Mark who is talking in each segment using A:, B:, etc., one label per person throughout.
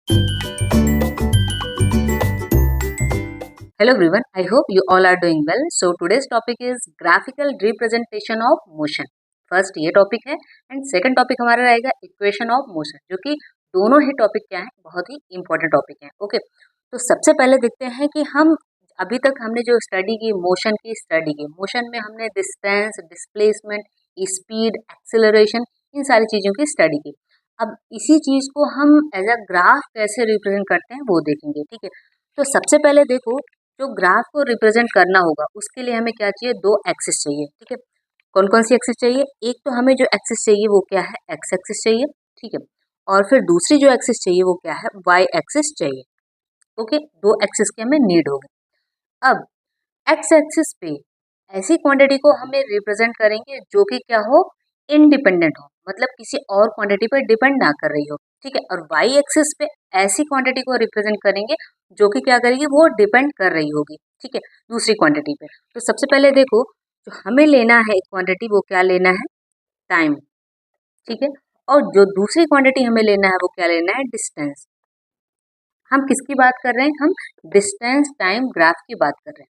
A: Hello everyone, I hope you all are doing well. So today's topic is graphical representation of motion. First ये topic है and second topic हमारा रहेगा equation of motion, जो कि दोनों ही topic क्या है, बहुत ही इंपॉर्टेंट टॉपिक है। ओके, तो सबसे पहले देखते हैं कि हम अभी तक हमने जो स्टडी की मोशन की स्टडी की, मोशन में हमने डिस्टेंस, डिस्प्लेसमेंट, स्पीड, एक्सेलरेशन, इन सारी चीज़ों की स्टडी की। अब इसी चीज़ को हम एज अ ग्राफ कैसे रिप्रेजेंट करते हैं वो देखेंगे। ठीक है, तो सबसे पहले देखो, जो ग्राफ को रिप्रेजेंट करना होगा उसके लिए हमें क्या चाहिए, दो एक्सिस चाहिए। ठीक है, कौन कौन सी एक्सिस चाहिए, एक तो हमें जो एक्सिस चाहिए वो क्या है, एक्स एक्सिस चाहिए। ठीक है, और फिर दूसरी जो एक्सिस चाहिए वो क्या है, वाई एक्सिस चाहिए। ओके, दो एक्सिस की हमें नीड होगी। अब एक्स एक्सिस पे ऐसी क्वांटिटी को हमें रिप्रेजेंट करेंगे जो कि क्या हो, इंडिपेंडेंट हो, मतलब किसी और क्वांटिटी पर डिपेंड ना कर रही हो। ठीक है, और वाई एक्सिस पे ऐसी क्वांटिटी को रिप्रेजेंट करेंगे जो कि क्या करेगी, वो डिपेंड कर रही होगी। ठीक है, दूसरी क्वांटिटी पे। तो सबसे पहले देखो, जो हमें लेना है एक क्वांटिटी, वो क्या लेना है, टाइम। ठीक है, और जो दूसरी क्वांटिटी हमें लेना है वो क्या लेना है, डिस्टेंस। हम किसकी बात कर रहे हैं, हम डिस्टेंस टाइम ग्राफ की बात कर रहे हैं।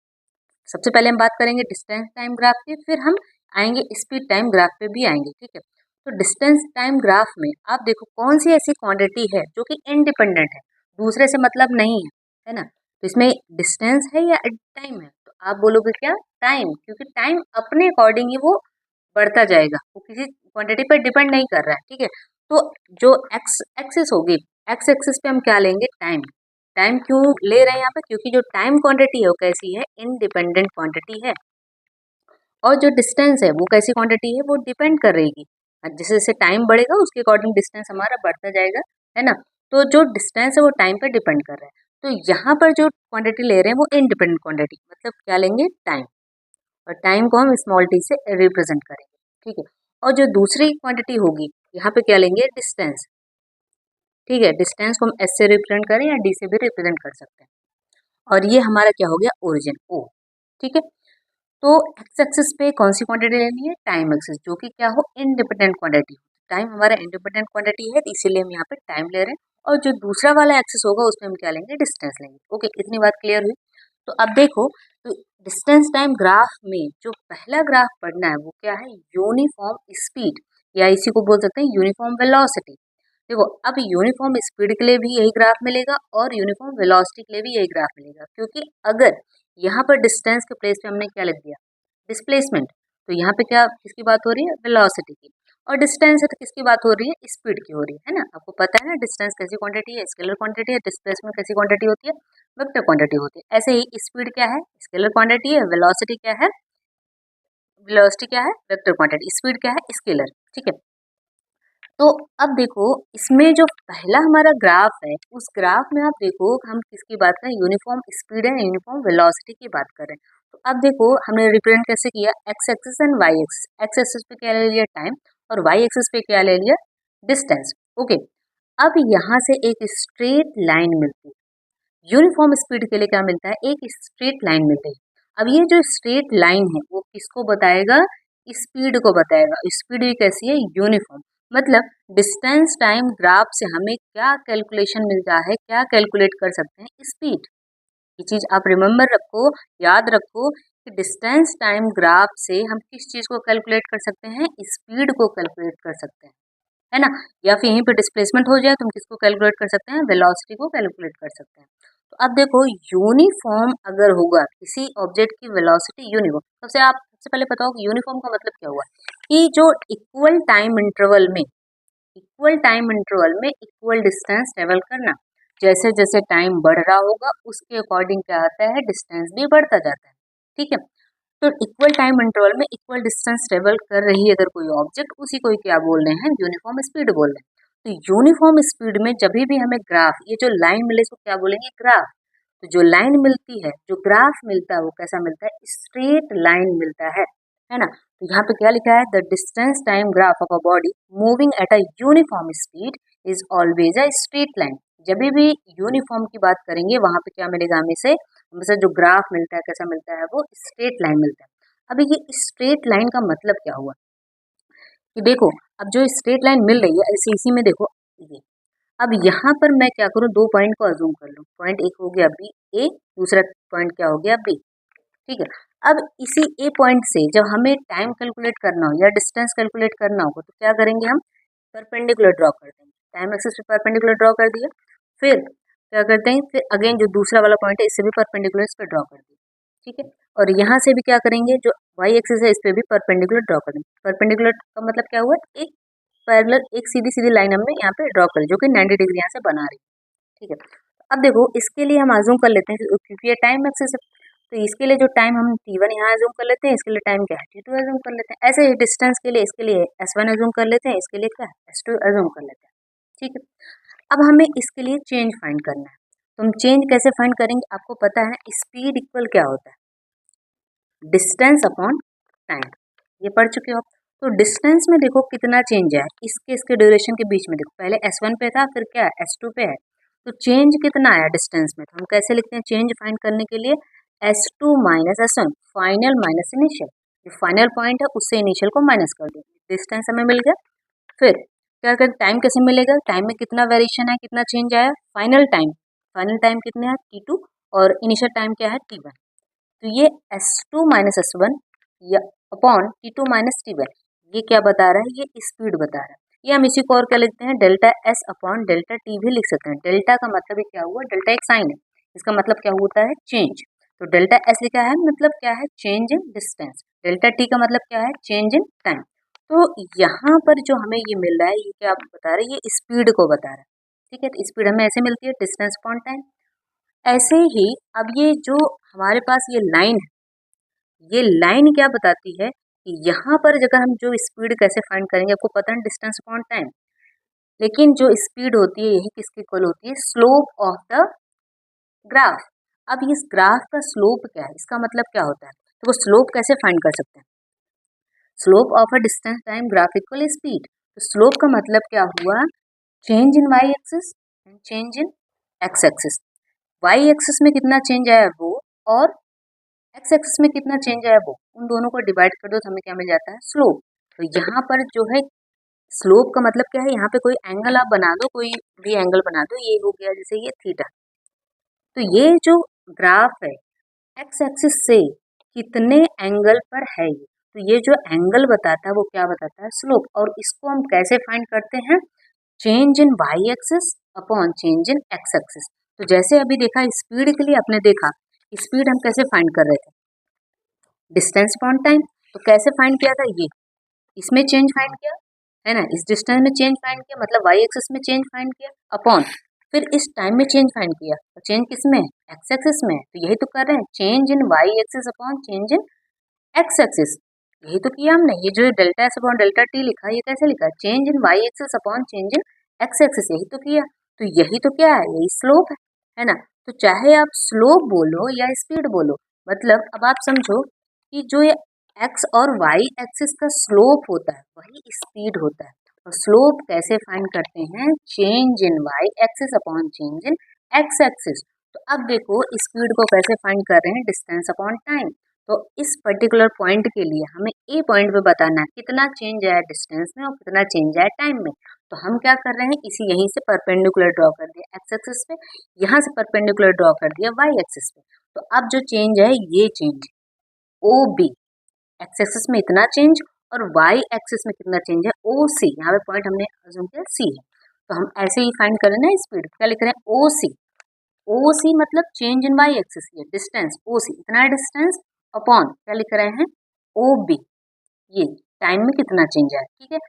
A: सबसे पहले हम बात करेंगे डिस्टेंस टाइम ग्राफ की, फिर हम आएंगे स्पीड टाइम ग्राफ पे भी आएंगे। ठीक है, तो डिस्टेंस टाइम ग्राफ में आप देखो कौन सी ऐसी क्वांटिटी है जो कि इंडिपेंडेंट है, दूसरे से मतलब नहीं है ना। तो इसमें डिस्टेंस है या टाइम है, तो आप बोलोगे क्या, टाइम, क्योंकि टाइम अपने अकॉर्डिंग ही वो बढ़ता जाएगा, वो किसी क्वांटिटी पर डिपेंड नहीं कर रहा है। ठीक है, तो जो एक्स एक्सिस होगी, एक्स एक्सिस पे हम क्या लेंगे, टाइम। टाइम क्यों ले रहे हैं यहाँ पे, क्योंकि जो टाइम क्वांटिटी है वो कैसी है, इंडिपेंडेंट क्वांटिटी है। और जो डिस्टेंस है वो कैसी क्वांटिटी है, वो डिपेंड कर रहेगी। जैसे जैसे टाइम बढ़ेगा उसके अकॉर्डिंग डिस्टेंस हमारा बढ़ता जाएगा, है ना। तो जो डिस्टेंस है वो टाइम पे डिपेंड कर रहा है। तो यहाँ पर जो क्वांटिटी ले रहे हैं वो इंडिपेंडेंट क्वांटिटी, मतलब क्या लेंगे, टाइम। और टाइम को हम स्मॉल टी से रिप्रेजेंट करेंगे। ठीक है, और जो दूसरी क्वांटिटी होगी यहाँ पे क्या लेंगे, डिस्टेंस। ठीक है, डिस्टेंस को हम एस से रिप्रेजेंट करें या डी से भी रिप्रेजेंट कर सकते हैं। और ये हमारा क्या हो गया, ओरिजिन, ओ। ठीक है, तो एक्स एक्सिस पे कौन सी क्वांटिटी लेनी है, टाइम एक्सिस, जो कि क्या हो, इंडिपेंडेंट क्वांटिटी। टाइम हमारा इंडिपेंडेंट क्वांटिटी है, तो इसीलिए हम यहाँ पे टाइम ले रहे हैं। और जो दूसरा वाला एक्सिस होगा उसमें हम क्या लेंगे, डिस्टेंस लेंगे। ओके, इतनी बात क्लियर हुई। तो अब देखो, तो डिस्टेंस टाइम ग्राफ में जो पहला ग्राफ पढ़ना है वो क्या है, यूनिफॉर्म स्पीड, या इसी को बोल सकते हैं यूनिफॉर्म वेलोसिटी। देखो, अब यूनिफॉर्म स्पीड के लिए भी यही ग्राफ मिलेगा और यूनिफॉर्म वेलोसिटी के लिए भी यही ग्राफ मिलेगा, क्योंकि अगर यहाँ पर डिस्टेंस के प्लेस पे हमने क्या लिख दिया, डिस्प्लेसमेंट, तो यहाँ पे क्या किसकी बात हो रही है, वेलोसिटी की। और डिस्टेंस है तो किसकी बात हो रही है, स्पीड की हो रही है ना। आपको पता है ना, डिस्टेंस कैसी क्वांटिटी है, स्केलर क्वांटिटी है, डिस्प्लेसमेंट कैसी क्वांटिटी होती है, वेक्टर क्वांटिटी होती है। ऐसे ही स्पीड क्या है, स्केलर क्वांटिटी है, वेलोसिटी क्या है, वेलोसिटी क्या है, वेक्टर क्वांटिटी, स्पीड क्या है, स्केलर। ठीक है, तो अब देखो, इसमें जो पहला हमारा ग्राफ है उस ग्राफ में आप देखो हम किसकी बात करें, uniform speed and uniform velocity की बात कर रहे हैं। तो अब देखो हमने रिप्रेजेंट कैसे किया, X axis and Y axis. X axis पे क्या ले लिया, टाइम, और वाई एक्सिस पे क्या ले लिया, डिस्टेंस। ओके, अब यहाँ से एक स्ट्रेट लाइन मिलती है, यूनिफॉर्म स्पीड के लिए क्या मिलता है, एक स्ट्रेट लाइन मिलती है। अब ये जो स्ट्रेट लाइन है वो किसको बताएगा, स्पीड को बताएगा। स्पीड भी कैसी है, यूनिफॉर्म। मतलब डिस्टेंस टाइम ग्राफ से हमें क्या कैलकुलेशन मिलता है, क्या कैलकुलेट कर सकते हैं, स्पीड। ये चीज आप रिमेम्बर रखो, याद रखो कि डिस्टेंस टाइम ग्राफ से हम किस चीज को कैलकुलेट कर सकते हैं, स्पीड को कैलकुलेट कर सकते हैं, है ना। या फिर यहीं पे डिस्प्लेसमेंट हो जाए तो हम किसको कैलकुलेट कर सकते हैं, वेलोसिटी को कैलकुलेट कर सकते हैं। तो अब देखो, यूनिफॉर्म अगर होगा किसी ऑब्जेक्ट की वेलोसिटी यूनिफॉर्म, सबसे पहले बताओ कि यूनिफॉर्म का मतलब क्या हुआ, कि जो इक्वल टाइम इंटरवल में इक्वल डिस्टेंस ट्रेवल करना। जैसे जैसे टाइम बढ़ रहा होगा उसके अकॉर्डिंग क्या आता है, डिस्टेंस भी बढ़ता जाता है। ठीक है, तो इक्वल टाइम इंटरवल में इक्वल डिस्टेंस ट्रेवल कर रही है अगर कोई ऑब्जेक्ट, उसी को ही क्या बोल रहे हैं, यूनिफॉर्म स्पीड बोल रहे हैं। तो यूनिफॉर्म स्पीड में जब भी हमें ग्राफ, ये जो लाइन मिले इसको क्या बोलेंगे, ग्राफ। तो जो लाइन मिलती है, जो ग्राफ मिलता है वो कैसा मिलता है, स्ट्रेट लाइन मिलता है ना। तो यहाँ पे क्या लिखा है, the distance time graph of a body moving at a uniform speed is always a straight line. जब भी यूनिफॉर्म की बात करेंगे वहां पे क्या मिलेगा, हमेशा जो ग्राफ मिलता है कैसा मिलता है, वो स्ट्रेट लाइन मिलता है। अभी ये स्ट्रेट लाइन का मतलब क्या हुआ, कि देखो अब जो स्ट्रेट लाइन मिल रही है ऐसे इसी में देखो, ये अब यहाँ पर मैं क्या करूँ, दो पॉइंट को अज्यूम कर लूँ। पॉइंट एक हो गया बी ए, दूसरा पॉइंट क्या हो गया बी। ठीक है, अब इसी ए पॉइंट से जब हमें टाइम कैलकुलेट करना हो या डिस्टेंस कैलकुलेट करना होगा तो क्या करेंगे, हम परपेंडिकुलर ड्रॉ कर देंगे। टाइम एक्सिस पे परपेंडिकुलर ड्रॉ कर दिया, फिर क्या करते हैं, फिर अगेन जो दूसरा वाला पॉइंट है इससे भी परपेंडिकुलर इस पे ड्रॉ कर दिया। ठीक है, और यहाँ से भी क्या करेंगे, जो वाई एक्सिस है इस पे भी परपेंडिकुलर ड्रॉ कर देंगे। परपेंडिकुलर का मतलब क्या हुआ, एक पैरेलल, एक सीधी सीधी लाइन हमने यहाँ पे ड्रॉ कर, जो कि 90 डिग्री यहाँ से बना रही है। ठीक है, अब देखो इसके लिए हम अज्यूम कर लेते हैं क्योंकि ये टाइम एक्सिस है, तो इसके लिए जो टाइम हम t1 यहाँ अज्यूम कर लेते हैं, इसके लिए टाइम क्या है t2 अज्यूम कर लेते हैं। ऐसे ही डिस्टेंस के लिए इसके लिए s1 अज्यूम कर लेते हैं, इसके लिए क्या है s2 अज्यूम कर लेते हैं। ठीक है, अब हमें इसके लिए चेंज फाइंड करना है। तो हम चेंज कैसे फाइंड करेंगे, आपको पता है स्पीड इक्वल क्या होता है, डिस्टेंस अपॉन टाइम, ये पढ़ चुके हो आप। तो डिस्टेंस में देखो कितना चेंज है इसके ड्यूरेशन के बीच में, देखो पहले S1 पे था, फिर क्या है S2 पे है, तो चेंज कितना आया डिस्टेंस में। तो हम कैसे लिखते हैं चेंज फाइंड करने के लिए, S2 minus S1, final minus initial, जो फाइनल पॉइंट है उससे इनिशियल को माइनस कर देंगे, डिस्टेंस हमें मिल गया। फिर क्या करें, टाइम कैसे मिलेगा, टाइम में कितना वेरिएशन है, कितना चेंज आया, फाइनल टाइम कितने है t2 और इनिशियल टाइम क्या है t1। तो ये S2 माइनस S1 या अपॉन T2 माइनस T1, ये क्या बता रहा है, ये स्पीड बता रहा है। ये हम इसी को और क्या लिखते हैं, delta S upon delta T भी लिख सकते हैं। डेल्टा का मतलब क्या हुआ, डेल्टा एक साइन है, इसका मतलब क्या होता है चेंज। तो डेल्टा S लिखा है मतलब क्या है, change in distance. Delta T का मतलब क्या है, चेंज इन टाइम। तो यहाँ पर जो हमें ये मिल रहा है, ये क्या बता रहा है, ये स्पीड को बता रहा है। ठीक है, तो स्पीड हमें ऐसे मिलती है, डिस्टेंस अपॉन टाइम। ऐसे ही अब ये जो हमारे पास ये लाइन है, ये लाइन क्या बताती है कि यहाँ पर जगह हम जो स्पीड कैसे फाइंड करेंगे, आपको पता है डिस्टेंस अपॉन टाइम, लेकिन जो स्पीड होती है यही किसकी इक्वल होती है, स्लोप ऑफ द ग्राफ। अब इस ग्राफ का स्लोप क्या है, इसका मतलब क्या होता है, तो वो स्लोप कैसे फाइंड कर सकते हैं, slope of a distance time graph equal speed. तो स्लोप का मतलब क्या हुआ, change in Y axis and change in X axis. Y axis में कितना चेंज आया वो, और एक्स एक्सिस में कितना चेंज आया वो, उन दोनों को डिवाइड कर दो तो हमें क्या मिल जाता है, स्लोप। तो यहाँ पर जो है स्लोप का मतलब क्या है, यहाँ पे कोई एंगल आप बना दो, कोई भी एंगल बना दो, ये हो गया जैसे ये थीटा। तो ये जो ग्राफ है एक्स एक्सिस से कितने एंगल पर है ये, तो ये जो एंगल बताता है वो क्या बताता है, स्लोप। और इसको हम कैसे फाइंड करते हैं, change in Y axis upon change in X axis. तो जैसे अभी देखा स्पीड के लिए आपने देखा, स्पीड हम कैसे फाइंड कर रहे थे, डिस्टेंस अपॉन टाइम। तो कैसे फाइंड किया था, ये इसमें चेंज फाइंड किया है ना, इस डिस्टेंस में चेंज फाइंड किया, मतलब वाई एक्सिस में चेंज फाइंड किया, अपॉन फिर इस टाइम में चेंज फाइंड किया, तो चेंज किस में, एक्स एक्सिस में। तो यही तो कर रहे हैं, change in Y axis upon change in X axis, यही तो किया हमने। ये जो delta S upon delta T लिखा, ये कैसे लिखा, change in Y axis upon change in X axis, यही तो किया। तो यही तो क्या है, यही स्लोप है ना। तो चाहे आप स्लोप बोलो या स्पीड बोलो, मतलब अब आप समझो कि जो ये एक्स और वाई एक्सिस का स्लोप होता है वही स्पीड होता है। और स्लोप कैसे फाइंड करते हैं, change in Y axis upon change in X axis. तो अब देखो स्पीड को कैसे फाइंड कर रहे हैं, डिस्टेंस अपॉन टाइम। तो इस पर्टिकुलर पॉइंट के लिए हमें ए पॉइंट पे बताना है कितना चेंज आया डिस्टेंस में और कितना चेंज आया टाइम में। तो हम क्या कर रहे हैं, इसी यहीं से परपेंडिकुलर ड्रॉ कर दिया एक्स एक्सिस पे, यहाँ से परपेंडिकुलर ड्रॉ कर दिया वाई एक्सिस पे। तो अब जो चेंज है ये change O B, X axis में इतना चेंज और वाई एक्सिस में कितना चेंज है ओ सी, यहाँ पे पॉइंट हमने अज्यूम किया सी है। तो हम ऐसे ही फाइंड करें ना स्पीड, क्या लिख रहे हैं ओ सी। ओ सी मतलब चेंज इन वाई एक्सिस, ये डिस्टेंस ओ सी इतना डिस्टेंस, अपॉन क्या लिख रहे हैं ओ बी, ये टाइम में कितना चेंज आया। ठीक है,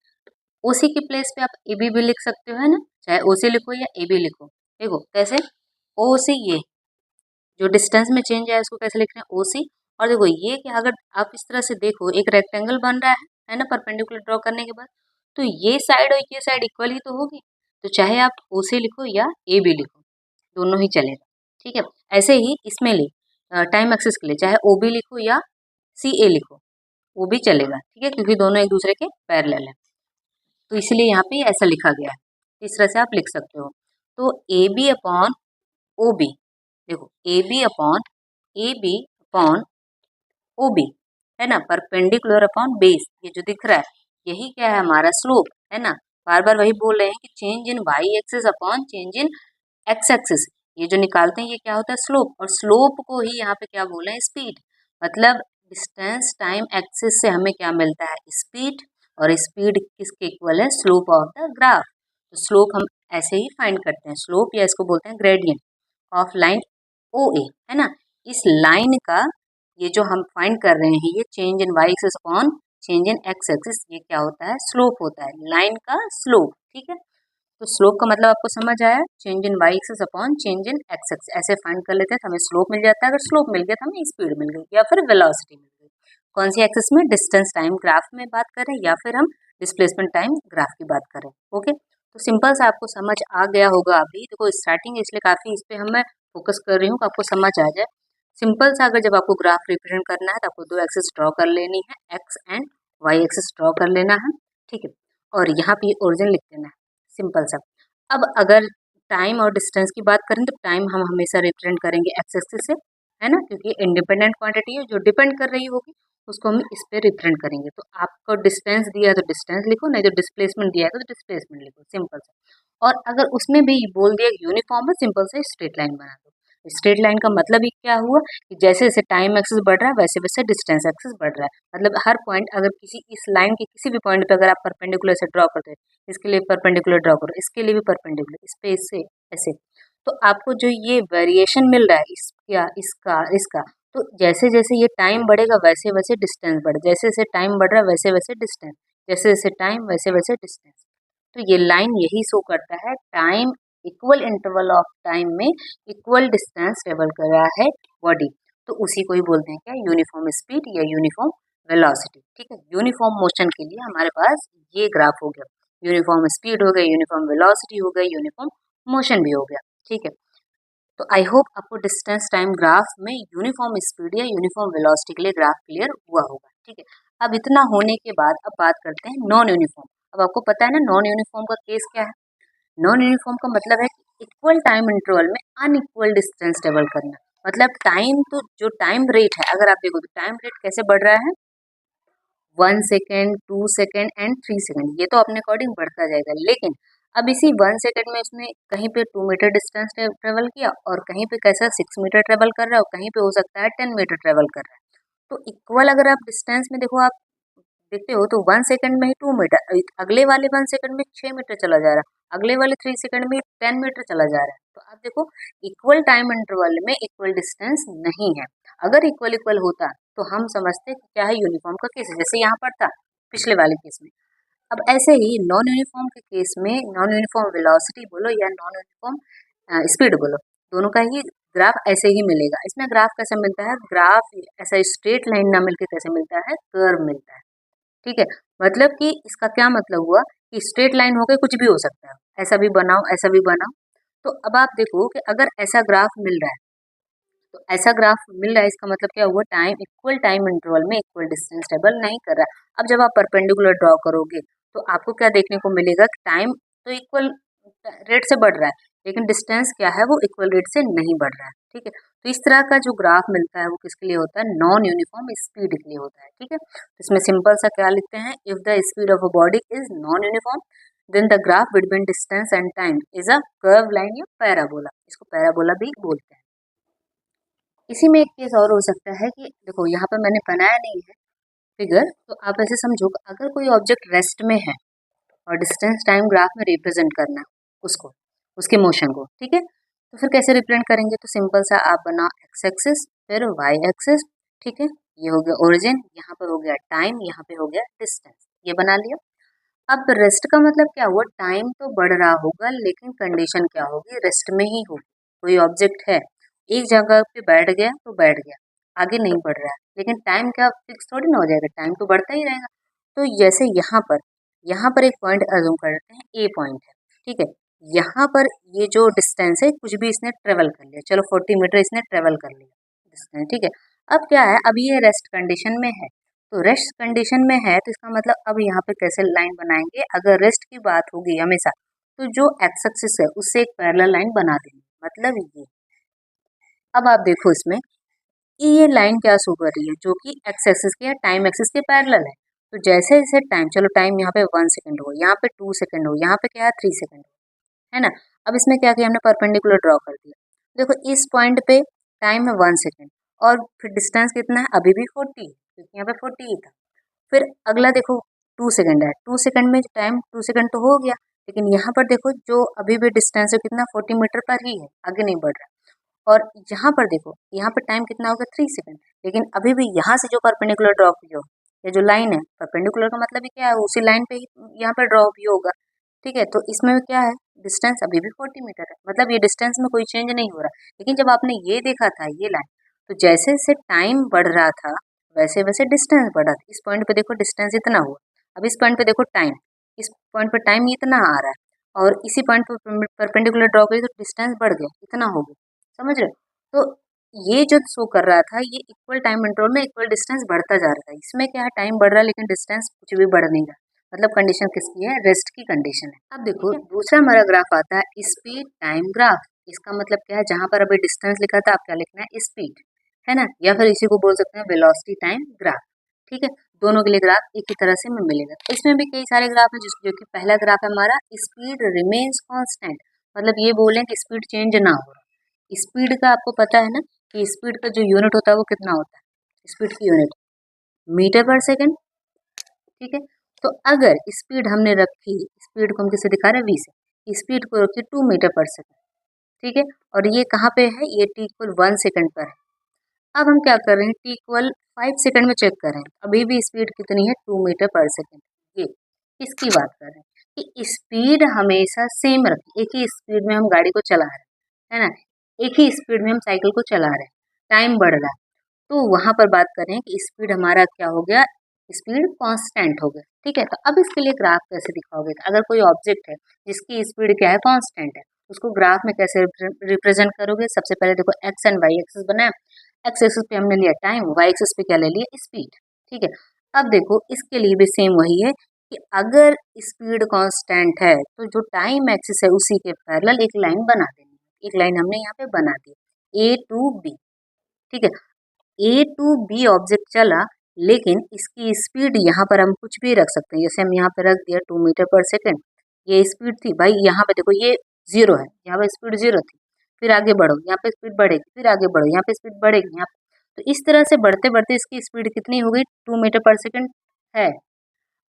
A: ओ सी की प्लेस पे आप ए बी भी लिख सकते हो, है ना, चाहे ओ सी लिखो या ए बी लिखो। देखो कैसे, ओ सी ये जो डिस्टेंस में चेंज आया उसको कैसे लिख रहे हैं ओ सी। और देखो ये कि अगर आप इस तरह से देखो एक रेक्टेंगल बन रहा है ना, परपेंडिकुलर ड्रॉ करने के बाद, तो ये साइड और ये साइड इक्वल ही तो होगी। तो चाहे आप ओ सी लिखो या ए बी लिखो, दोनों ही चलेगा। ठीक है, ऐसे ही इसमें ले टाइम एक्सिस के लिए चाहे ओ बी लिखो या सी ए लिखो, वो भी चलेगा। ठीक है, क्योंकि दोनों एक दूसरे के पैरेलल है, तो इसलिए यहाँ पे ऐसा लिखा गया है। इस तरह से आप लिख सकते हो। तो A B upon O B, देखो A B upon O B, है ना, परपेंडिकुलर अपॉन बेस, ये जो दिख रहा है यही क्या है हमारा स्लोप, है ना। बार बार वही बोल रहे हैं कि change in Y axis upon change in X axis, ये जो निकालते हैं ये क्या होता है, स्लोप। और स्लोप को ही यहाँ पे क्या बोले हैं, स्पीड। मतलब डिस्टेंस टाइम एक्सिस से हमें क्या मिलता है, स्पीड। और स्पीड किसके इक्वल है, स्लोप ऑफ द ग्राफ। तो स्लोप हम ऐसे ही फाइंड करते हैं, स्लोप या इसको बोलते हैं ग्रेडियंट ऑफ लाइन ओ ए, है ना। इस लाइन का ये जो हम फाइंड कर रहे हैं, ये change in Y axis upon change in X axis, ये क्या होता है, स्लोप होता है, लाइन का स्लोप। ठीक है, तो स्लोप का मतलब आपको समझ आया, change in Y axis upon change in X axis, ऐसे फाइंड कर लेते हैं तो हमें स्लोप मिल जाता है। अगर स्लोप मिल गया तो हमें स्पीड मिल गई या फिर वेलोसिटी मिल गई। कौन सी एक्सिस में, डिस्टेंस टाइम ग्राफ में बात करें या फिर हम डिस्प्लेसमेंट टाइम ग्राफ की बात करें। ओके, तो सिंपल सा आपको समझ आ गया होगा। अभी देखो स्टार्टिंग, इसलिए काफ़ी इस पर मैं फोकस कर रही हूँ कि आपको समझ आ जाए। सिंपल सा, अगर जब आपको ग्राफ रिप्रेजेंट करना है तो आपको दो एक्सिस ड्रॉ कर लेनी है, X and Y axis draw कर लेना है। ठीक है, और यहाँ पे ओरिजिन लिख देना है, सिंपल सा। अब अगर टाइम और डिस्टेंस की बात करें तो टाइम हम हमेशा रिप्रेजेंट करेंगे एक्स एक्सिस से, है ना, क्योंकि इंडिपेंडेंट क्वांटिटी है, जो डिपेंड कर रही होगी उसको हम इस पे रिप्रेजेंट करेंगे। तो आपको डिस्टेंस दिया है तो डिस्टेंस लिखो, नहीं तो डिस्प्लेसमेंट दिया है तो डिस्प्लेसमेंट लिखो, सिंपल सा। और अगर उसमें भी बोल दिया यूनिफॉर्म है, सिंपल से स्ट्रेट लाइन बना दो। स्ट्रेट लाइन का मतलब ही क्या हुआ कि जैसे जैसे टाइम एक्सिस बढ़ रहा है वैसे वैसे डिस्टेंस एक्सिस बढ़ रहा है। मतलब हर पॉइंट, अगर किसी इस लाइन के किसी भी पॉइंट पे अगर आप परपेंडिकुलर से ड्रॉ करते हैं, इसके लिए परपेंडिकुलर ड्रॉ करो, इसके लिए भी परपेंडिकुलर, इस पे इससे ऐसे, तो आपको जो ये वेरिएशन मिल रहा है इसका इसका इसका, तो जैसे जैसे ये टाइम बढ़ेगा वैसे वैसे डिस्टेंस बढ़े, जैसे जैसे टाइम बढ़ रहा है वैसे वैसे डिस्टेंस, जैसे जैसे टाइम वैसे वैसे डिस्टेंस। तो ये लाइन यही शो करता है time equal interval of time में इक्वल डिस्टेंस ट्रेवल कर रहा है बॉडी। तो उसी को ही बोलते हैं क्या, यूनिफॉर्म स्पीड या यूनिफॉर्म वेलोसिटी। ठीक है, यूनिफॉर्म मोशन के लिए हमारे पास ये ग्राफ हो गया, यूनिफॉर्म स्पीड हो गया, यूनिफॉर्म वेलोसिटी हो गया, यूनिफॉर्म मोशन भी हो गया। ठीक है, तो आई होप आपको डिस्टेंस टाइम ग्राफ में यूनिफॉर्म स्पीड या यूनिफॉर्म वेलोसिटी के लिए ग्राफ क्लियर हुआ होगा। ठीक है, अब इतना होने के बाद अब बात करते हैं नॉन यूनिफॉर्म। अब आपको पता है ना नॉन यूनिफॉर्म का केस क्या है। नॉन यूनिफॉर्म का मतलब है कि इक्वल टाइम इंटरवल में अनइक्वल डिस्टेंस ट्रेवल करना। मतलब टाइम, तो जो टाइम रेट है, अगर आप देखो तो टाइम रेट कैसे बढ़ रहा है, 1 सेकेंड, 2 सेकेंड एंड 3 सेकेंड, ये तो अपने अकॉर्डिंग बढ़ता जाएगा। लेकिन अब इसी 1 सेकेंड में उसने कहीं पे 2 मीटर डिस्टेंस ट्रेवल किया, और कहीं पे कैसा 6 मीटर ट्रेवल कर रहा है, और कहीं पे हो सकता है 10 मीटर ट्रेवल कर रहा है। तो इक्वल अगर आप डिस्टेंस में देखो, आप देखते हो तो 1 सेकेंड में ही 2 मीटर, अगले वाले 1 सेकेंड में 6 मीटर चला जा रहा है, अगले वाले 3 सेकेंड में 10 मीटर चला जा रहा है। तो आप देखो इक्वल टाइम इंटरवल में इक्वल डिस्टेंस नहीं है। अगर इक्वल इक्वल होता तो हम समझते कि क्या है, यूनिफॉर्म का केस है, जैसे यहाँ पर था पिछले वाले केस में। अब ऐसे ही नॉन यूनिफॉर्म के केस में नॉन यूनिफॉर्म वेलोसिटी बोलो या नॉन यूनिफॉर्म स्पीड बोलो, दोनों का ही ग्राफ ऐसे ही मिलेगा। इसमें ग्राफ कैसे मिलता है, ग्राफ ऐसा स्ट्रेट लाइन ना मिलके कैसे मिलता है, कर्व मिलता है। ठीक है, मतलब कि इसका क्या मतलब हुआ कि स्ट्रेट लाइन हो गई, कुछ भी हो सकता है, ऐसा भी बनाओ ऐसा भी बनाओ। तो अब आप देखो कि अगर ऐसा ग्राफ मिल रहा है, तो ऐसा ग्राफ मिल रहा है, इसका मतलब क्या हुआ, टाइम इक्वल टाइम इंटरवल में इक्वल डिस्टेंस ट्रेवल नहीं कर रहा है। अब जब आप परपेंडिकुलर ड्रॉ करोगे तो आपको क्या देखने को मिलेगा कि टाइम तो इक्वल रेट से बढ़ रहा है, लेकिन डिस्टेंस क्या है, वो इक्वल रेट से नहीं बढ़ रहा है। ठीक है, तो इस तरह का जो ग्राफ मिलता है वो किसके लिए होता है, नॉन यूनिफॉर्म स्पीड के लिए होता है। ठीक है, तो इसमें सिंपल सा क्या लिखते हैं, if the speed of a body is non uniform then the graph between distance and time is a curve line या पैराबोला। इसको पैराबोला भी बोलते हैं। इसी में एक केस और हो सकता है कि देखो यहाँ पर मैंने बनाया नहीं है फिगर, तो आप ऐसे समझो कि अगर कोई ऑब्जेक्ट रेस्ट में है और डिस्टेंस टाइम ग्राफ में रिप्रेजेंट करना उसको, उसके मोशन को, ठीक है, तो फिर कैसे रिप्रेजेंट करेंगे, तो सिंपल सा आप बनाओ एक्स एक्सिस फिर वाई एक्सिस। ठीक है, ये हो गया ओरिजिन, यहाँ पर हो गया टाइम, यहाँ पे हो गया डिस्टेंस, ये बना लिया। अब रेस्ट का मतलब क्या हुआ, टाइम तो बढ़ रहा होगा लेकिन कंडीशन क्या होगी, रेस्ट में ही होगी। कोई ऑब्जेक्ट है एक जगह पे बैठ गया तो बैठ गया, आगे नहीं बढ़ रहा है, लेकिन टाइम क्या फिक्स थोड़ी ना हो जाएगा, टाइम तो बढ़ता ही रहेगा। तो जैसे यहाँ पर एक पॉइंट अज्यूम करते हैं, ए पॉइंट है। ठीक है, यहाँ पर ये जो डिस्टेंस है कुछ भी इसने ट्रेवल कर लिया, चलो 40 मीटर इसने ट्रेवल कर लिया डिस्टेंस। ठीक है, अब क्या है, अब ये रेस्ट कंडीशन में है, तो रेस्ट कंडीशन में है तो इसका मतलब अब यहाँ पे कैसे लाइन बनाएंगे, अगर रेस्ट की बात होगी हमेशा तो जो एक्स एक्सिस है उससे एक पैरेलल लाइन बना देंगे, मतलब ये। अब आप देखो इसमें ये लाइन क्या शो कर रही है, जो कि एक्स एक्सिस के या टाइम एक्सिस के पैरेलल है। तो जैसे जैसे टाइम, चलो टाइम यहाँ पे 1 सेकंड हो, यहाँ पे 2 सेकंड हो, यहाँ पे क्या है 3 सेकंड है ना। अब इसमें क्या किया हमने, परपेंडिकुलर ड्रॉ कर दिया। देखो इस पॉइंट पे टाइम है 1 सेकंड और फिर डिस्टेंस कितना है, अभी भी 40 क्योंकि यहाँ पे 40 ही था। फिर अगला देखो 2 सेकंड है, 2 सेकंड में टाइम 2 सेकंड तो हो गया, लेकिन यहाँ पर देखो जो अभी भी डिस्टेंस है कितना 40 मीटर पर ही है, आगे नहीं बढ़ रहा। और यहाँ पर देखो, यहाँ पर टाइम कितना होगा 3 सेकंड, लेकिन अभी भी यहाँ से जो परपेंडिकुलर ड्रॉ की हो, ये जो लाइन है, परपेंडिकुलर का मतलब ही क्या है, उसी लाइन पे ही यहाँ पर ड्रॉ भी होगा। ठीक है, तो इसमें क्या है, डिस्टेंस अभी भी 40 मीटर है, मतलब ये डिस्टेंस में कोई चेंज नहीं हो रहा। लेकिन जब आपने ये देखा था ये लाइन, तो जैसे जैसे टाइम बढ़ रहा था वैसे वैसे डिस्टेंस बढ़ा था। इस पॉइंट पे देखो डिस्टेंस इतना हुआ, अब इस पॉइंट पे देखो टाइम, इस पॉइंट पे टाइम इतना आ रहा है और इसी पॉइंट पे परपेंडिकुलर ड्रॉ करी तो डिस्टेंस बढ़ गया, इतना हो गया। समझ रहे हो? तो ये जो शो कर रहा था ये इक्वल टाइम इंटरवल में इक्वल डिस्टेंस बढ़ता जा रहा था। इसमें क्या है, टाइम बढ़ रहा है लेकिन डिस्टेंस कुछ भी बढ़ नहीं रहा, मतलब कंडीशन किसकी है, रेस्ट की कंडीशन है। अब देखो दूसरा हमारा ग्राफ आता है स्पीड टाइम ग्राफ। इसका मतलब क्या है, जहां पर अभी डिस्टेंस लिखा था आप क्या लिखना है, स्पीड, है ना, या फिर इसी को बोल सकते हैं वेलोसिटी टाइम ग्राफ। ठीक है, दोनों के लिए ग्राफ एक ही तरह से हमें मिलेगा। इसमें भी कई सारे ग्राफ हैं, जो कि पहला ग्राफ है हमारा स्पीड रिमेन्स कांस्टेंट, मतलब ये बोलें कि स्पीड चेंज ना हो। स्पीड का आपको पता है ना कि स्पीड का जो यूनिट होता है वो कितना होता है, स्पीड की यूनिट मीटर पर सेकंड। ठीक है, तो अगर स्पीड हमने रखी, स्पीड को हम किसे दिखा रहे हैं, वी से, स्पीड को रखी 2 मीटर पर सेकंड। ठीक है, और ये कहाँ पे है, ये टी इक्वल 1 सेकंड पर है। अब हम क्या कर रहे हैं, टी इक्वल 5 सेकंड में चेक कर रहे हैं, अभी भी स्पीड कितनी है, 2 मीटर पर सेकंड। ये किसकी बात कर रहे हैं कि स्पीड हमेशा सेम रखें, एक ही स्पीड में हम गाड़ी को चला रहे हैं, है ना, एक ही स्पीड में हम साइकिल को चला रहे हैं, टाइम बढ़ रहा है, तो वहां पर बात करें कि स्पीड हमारा क्या हो गया, स्पीड कांस्टेंट हो गया। ठीक है, तो अब इसके लिए ग्राफ कैसे दिखाओगे, अगर कोई ऑब्जेक्ट है जिसकी स्पीड क्या है, कांस्टेंट है, उसको ग्राफ में कैसे रिप्रेजेंट करोगे। सबसे पहले देखो एक्स एंड वाई एक्सिस बनाया, एक्स एक्सिस पे हमने लिया टाइम, वाई एक्सिस पे क्या ले लिया, स्पीड। ठीक है, अब देखो इसके लिए भी सेम वही है कि अगर स्पीड कांस्टेंट है तो जो टाइम एक्सिस है उसी के पैरेलल एक लाइन बना देनी है। एक लाइन हमने यहाँ पे बना दी, ए टू बी। ठीक है, ए टू बी ऑब्जेक्ट चला, लेकिन इसकी स्पीड यहाँ पर हम कुछ भी रख सकते हैं, जैसे हम यहाँ पे रख दिया 2 मीटर पर सेकंड, ये स्पीड थी भाई, यहाँ पे देखो ये जीरो है, यहाँ पे स्पीड जीरो थी, फिर आगे बढ़ो यहाँ पे स्पीड बढ़ेगी, फिर आगे बढ़ो यहाँ पे स्पीड बढ़ेगी, यहाँ पे, तो इस तरह से बढ़ते बढ़ते इसकी स्पीड कितनी हो गई, 2 मीटर पर सेकंड है।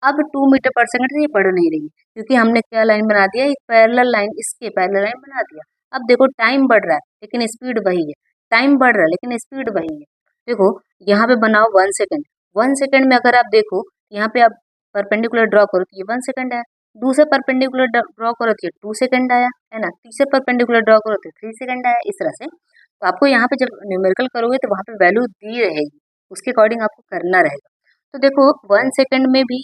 A: अब 2 मीटर पर सेकंड से ये बढ़ नहीं रही क्योंकि हमने क्या लाइन बना दिया, एक पैरेलल लाइन, इसके पैरेलल लाइन बना दिया। अब देखो टाइम बढ़ रहा है लेकिन स्पीड वही है, टाइम बढ़ रहा है लेकिन स्पीड वही है। देखो यहाँ पे बनाओ 1 सेकंड, 1 सेकंड में अगर आप देखो यहाँ पे आप परपेंडिकुलर ड्रॉ करो तो ये 1 सेकंड आया, दूसरे परपेंडिकुलर ड्रॉ करो तो ये 2 सेकंड आया, है ना, तीसरे परपेंडिकुलर ड्रॉ करो तो 3 सेकंड आया, इस तरह से। तो आपको यहाँ पे जब न्यूमेरिकल करोगे तो वहाँ पे वैल्यू दी रहेगी, उसके अकॉर्डिंग आपको करना रहेगा। तो देखो 1 सेकंड में भी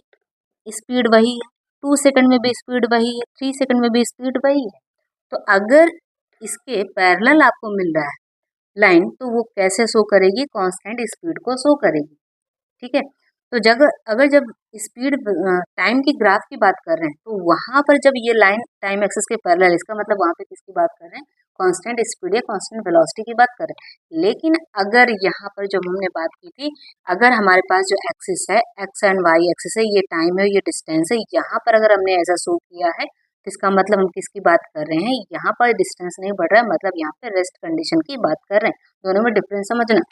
A: स्पीड वही है, 2 सेकंड में भी स्पीड वही है, 3 सेकंड में भी स्पीड वही है। तो अगर इसके पैरेलल आपको मिल रहा है लाइन तो वो कैसे शो करेगी, कांस्टेंट स्पीड को शो करेगी। ठीक है, तो जब अगर जब स्पीड टाइम की ग्राफ की बात कर रहे हैं तो वहां पर जब ये लाइन टाइम एक्सिस के पैरेलल, इसका मतलब वहां पे किसकी बात कर रहे हैं, कांस्टेंट स्पीड या कांस्टेंट वेलोसिटी की बात कर रहे हैं। लेकिन अगर यहाँ पर जब हमने बात की थी, अगर हमारे पास जो एक्सिस है, एक्स एंड वाई एक्सिस है, ये टाइम है, ये डिस्टेंस है, यहाँ पर अगर हमने ऐसा शो किया है तो इसका मतलब हम किसकी बात कर रहे हैं, यहाँ पर डिस्टेंस नहीं बढ़ रहा है, मतलब यहाँ पे रेस्ट कंडीशन की बात कर रहे हैं। दोनों में डिफरेंस समझना।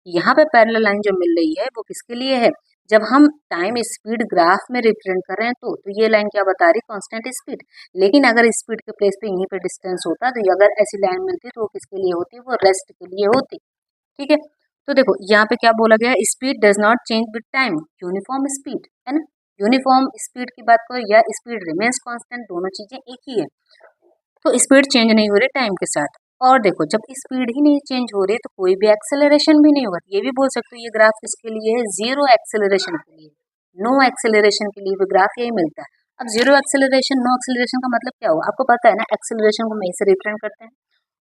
A: यहाँ पे पैरेलल लाइन जो मिल रही है वो किसके लिए है, जब हम टाइम स्पीड ग्राफ में रिप्रेजेंट कर रहे हैं तो ये लाइन क्या बता रही, कांस्टेंट स्पीड। लेकिन अगर स्पीड के प्लेस पे यहीं पे डिस्टेंस होता तो अगर ऐसी लाइन मिलती तो वो किसके लिए होती, वो रेस्ट के लिए होती। ठीक है, तो देखो यहाँ पे क्या बोला गया, speed does not change with time, uniform speed, है ना, यूनिफॉर्म स्पीड की बात करो या स्पीड रिमेन्स कांस्टेंट, दोनों चीजें एक ही है। तो स्पीड चेंज नहीं हो रही टाइम के साथ। और देखो जब स्पीड ही नहीं चेंज हो रही तो कोई भी एक्सेलरेशन भी नहीं होगा। ये भी बोल सकते हो ये ग्राफ किसके लिए है, जीरो एक्सेलरेशन के लिए, नो एक्सेलरेशन के लिए भी ग्राफ यही मिलता है। अब जीरो एक्सेलरेशन नो एक्सेलरेशन का मतलब क्या हुआ, आपको पता है ना, एक्सेलरेशन को हम ऐसे रिप्रेजेंट करते हैं